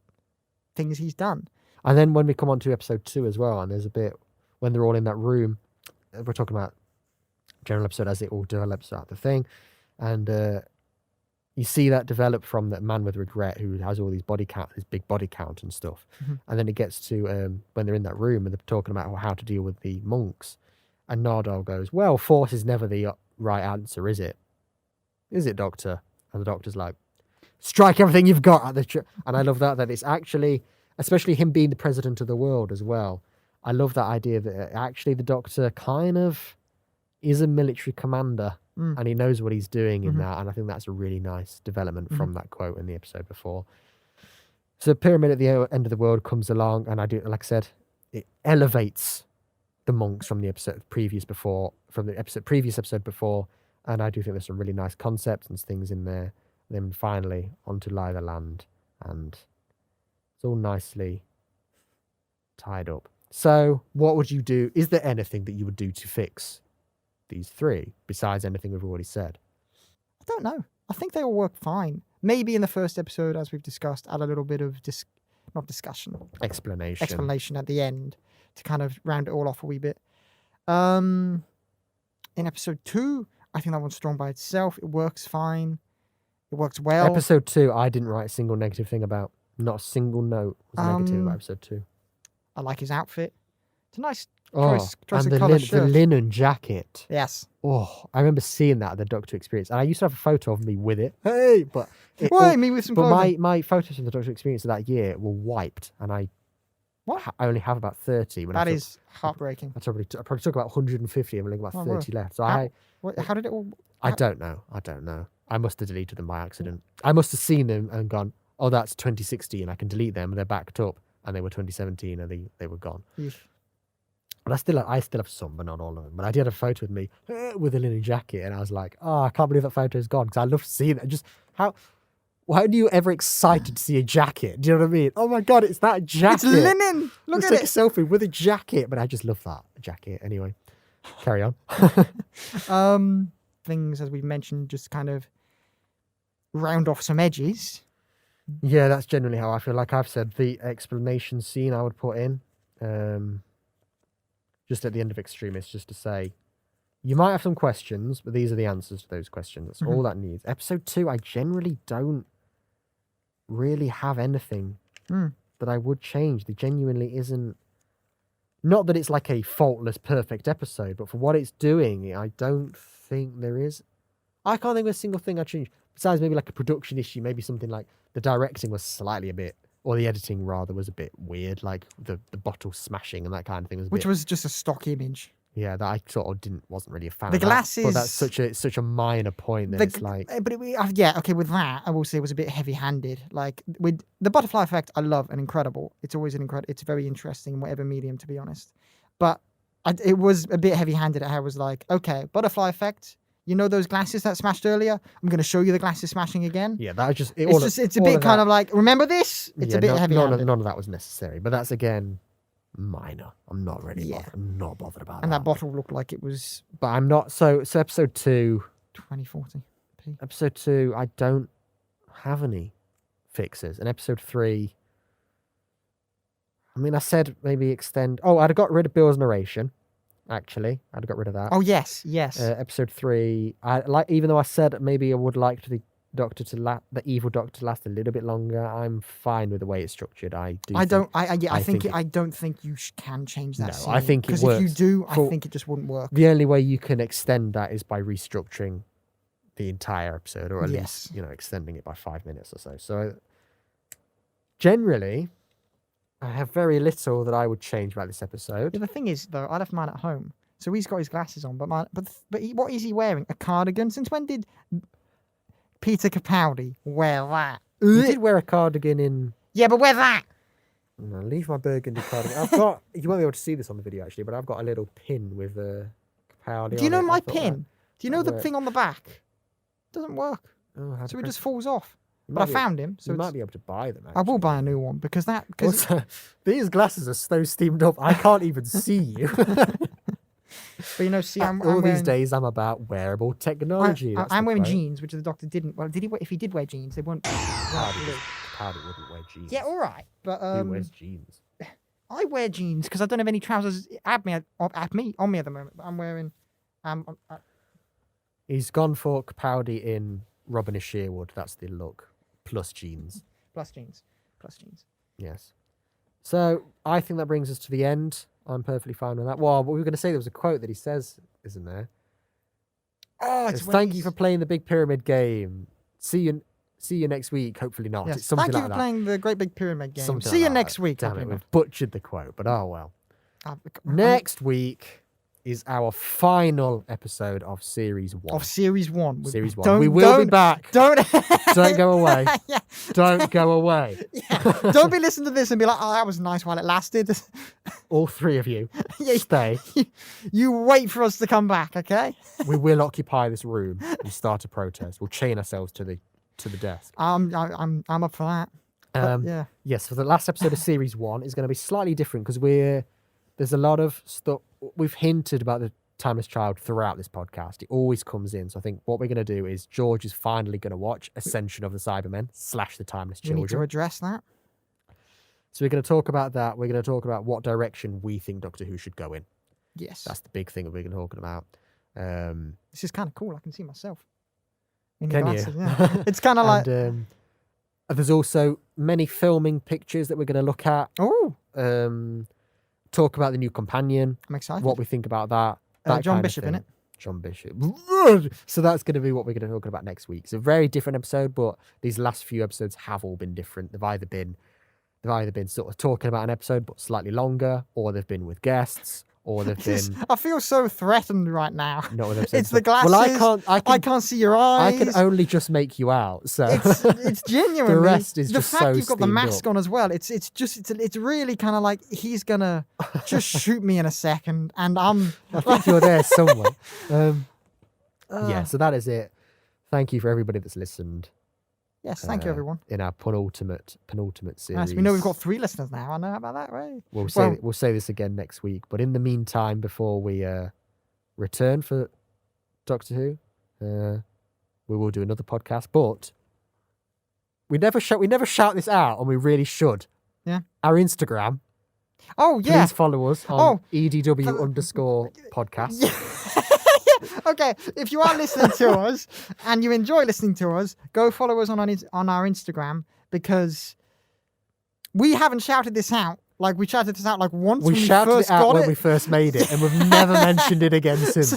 things he's done. And then when we come on to episode 2 as well, and there's a bit when they're all in that room, we're talking about general episode as it all develops out the thing, and you see that develop from that man with regret who has all these body count, his big body count and stuff, and then it gets to when they're in that room and they're talking about how to deal with the monks, and Nardole goes, "Well, force is never the right answer, is it? Is it, Doctor?" And the Doctor's like, "Strike everything you've got at the." And I love that it's actually, especially him being the president of the world as well. I love that idea that actually the Doctor kind of is a military commander, and he knows what he's doing in that. And I think that's a really nice development from that quote in the episode before. So the pyramid at the end of the world comes along, and I do, like I said, it elevates the monks from the previous episode before, and I do think there's some really nice concepts and things in there. Then finally onto Lie the Land, and it's all nicely tied up. So what would you do? Is there anything that you would do to fix these three besides anything we've already said? I don't know. I think they all work fine. Maybe in the first episode, as we've discussed, add a little bit of explanation at the end to kind of round it all off a wee bit. In episode 2, I think that one's strong by itself. It works fine. It works well. Episode 2, I didn't write a single negative thing about. Not a single note was negative about episode 2. I like his outfit. It's a nice Oh, choice and of colour shirt. the linen jacket. Yes. Oh, I remember seeing that at the Doctor Experience, and I used to have a photo of me with it. Hey, but me with some but clothing? my photos from the Doctor Experience of that year were wiped, and I only have about 30. When That I is heartbreaking. I probably took about 150 and only got about 30 left. So How did it all... I don't know. I must have deleted them by accident. I must have seen them and gone, oh, that's 2016. I can delete them, and they're backed up, and they were 2017, and they were gone. Eesh. But I still have some, but not all of them. But I did have a photo with me with a linen jacket, and I was like, oh, I can't believe that photo's gone, because I love seeing it. Just why are you ever excited to see a jacket? Do you know what I mean? Oh my God, it's that jacket. It's linen. Look Let's at take it. a selfie with a jacket. But I just love that jacket. Anyway, carry on. Things, as we've mentioned, just kind of round off some edges. Yeah, that's generally how I feel. Like I've said, the explanation scene I would put in, just at the end of Extremis, just to say, you might have some questions, but these are the answers to those questions. That's all that needs. Episode 2, I generally don't really have anything that I would change. There genuinely isn't. Not that it's like a faultless, perfect episode, but for what it's doing, I don't think there is. I can't think of a single thing I changed. Besides maybe like a production issue, maybe something like the directing was slightly a bit, or the editing rather, was a bit weird, like the bottle smashing and that kind of thing. Which was just a stock image. Yeah, that I sort of wasn't really a fan The of. That, glasses... but that's such a minor point that it's like... But with that, I will say it was a bit heavy-handed. Like, with the butterfly effect, I love and incredible. It's always it's very interesting in whatever medium, to be honest. But it was a bit heavy-handed at how it was like, okay, butterfly effect, you know those glasses that smashed earlier? I'm going to show you the glasses smashing again. Yeah, that was just... It's a bit kind of like, remember this? It's a bit heavy-handed. None of that was necessary, but that's, again, minor. I'm not really bothered. I'm not bothered about that. And that bottle looked like it was... But I'm not... So episode 2... 2040p. Episode 2, I don't have any fixes. And episode 3... I mean, I said maybe extend... Oh, I'd have got rid of Bill's narration, actually. I'd have got rid of that. Oh, yes. Episode 3, even though I said maybe I would like the evil Doctor to last a little bit longer, I'm fine with the way it's structured. I don't think you can change that. No, I think it works. Because if you do, I think it just wouldn't work. The only way you can extend that is by restructuring the entire episode, or at least extending it by 5 minutes or so. So generally, I have very little that I would change about this episode. Yeah, the thing is, though, I left mine at home. So he's got his glasses on, what is he wearing? A cardigan? Since when did Peter Capaldi wear that? He did wear a cardigan in... Yeah, but wear that! No, leave my burgundy cardigan. I've got... You won't be able to see this on the video, actually, but I've got a little pin with Capaldi. Do you know on it. my I thought pin? Do you know the worked. thing on the back? It doesn't work. Oh, how So it depressing. just falls off. You But I might be- found him, so You it's- might be able to buy them, I will actually. buy a new one because Also, these glasses are so steamed up, I can't even see you. But you know, see, I'm All these wearing, days, I'm about wearable technology. That's I'm the wearing quote. jeans, which the Doctor didn't. Well, did he? If he did wear jeans, they weren't. Capaldi wouldn't wear jeans. Yeah, all right, but Who wears jeans? I wear jeans because I don't have any trousers on me at the moment. But I'm wearing. He's gone for Capaldi in Robin of Sherwood. That's the look. Plus jeans. Plus jeans. Yes. So I think that brings us to the end. I'm perfectly fine with that. Well, we were going to say there was a quote that he says, isn't there? Oh, It's thank you for playing the Big Pyramid game. See you next week. Hopefully not. Yes. It's something Thank you like for that. playing the Great Big Pyramid game. Something See you like next that. week. Damn it, hopefully we've butchered the quote, but oh well. not. Next week is our final episode of Series 1. Of Series 1. Series 1. We will be back. Don't Don't go away. Yeah. Don't go away. Don't be listening to this and be like, oh, that was nice while it lasted. All three of you, Yeah. stay. You wait for us to come back, okay? We will occupy this room and start a protest. We'll chain ourselves to the desk. I'm up for that. But, yeah. Yes, for the last episode of Series 1 is going to be slightly different because there's a lot of stuff. We've hinted about the Timeless Child throughout this podcast. It always comes in. So I think what we're going to do is George is finally going to watch Ascension of the Cybermen / the Timeless We need to Children. address that. So we're going to talk about that. We're going to talk about what direction we think Doctor Who should go in. Yes. That's the big thing that we're going to talk about. This is kind of cool. I can see myself. In Can the you? glasses, yeah. It's kind of like, And, there's also many filming pictures that we're going to look at. oh, Talk about the new companion. I'm excited. What we think about that. That John kind of Bishop, thing. innit? John Bishop. So that's going to be what we're going to talk about next week. It's a very different episode, but these last few episodes have all been different. They've either been sort of talking about an episode but slightly longer, or they've been with guests, or they've been I feel so threatened right now. not with episodes. It's the glasses. Well, I can't see your eyes. I can only just make you out. So It's genuinely The rest is the just fact so you've got the steamed mask up. on as well. It's really kind of like he's gonna just shoot me in a second, and I'm I think you're there somewhere. Yeah, so that is it. Thank you for everybody that's listened. yes. Thank you, everyone. In our penultimate series. Nice. We know we've got 3 listeners now. I know about that, right? We'll say this again next week. But in the meantime, before we return for Doctor Who, we will do another podcast. But we never shout this out, and we really should. Yeah. Our Instagram. Oh yeah. Please follow us on EDW_podcast. Okay, if you are listening to us and you enjoy listening to us, go follow us on our Instagram, because we haven't shouted this out. Like, we shouted this out like once We when we shouted first it out got when it. we first made it, and we've never mentioned it again since.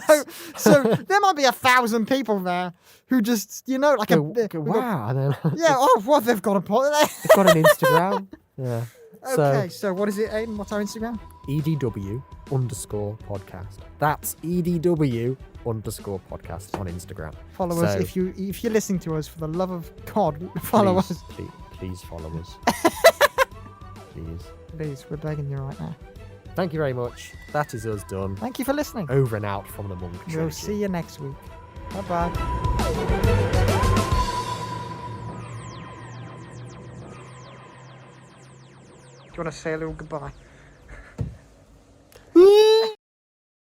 So there might be 1,000 people there who just, like Go, a wow. And then yeah. Oh, what they've got a point there. they've got an Instagram. Yeah. Okay, so what is it, Aidan? What's our Instagram? EDW_podcast. That's EDW_podcast on Instagram. Follow us if you're listening to us. For the love of God, follow us. Please follow us. Please, we're begging you right now. Thank you very much. That is us done. Thank you for listening. Over and out from the Monk We'll Trilogy. see you next week. Bye bye. Do you want to say a little goodbye?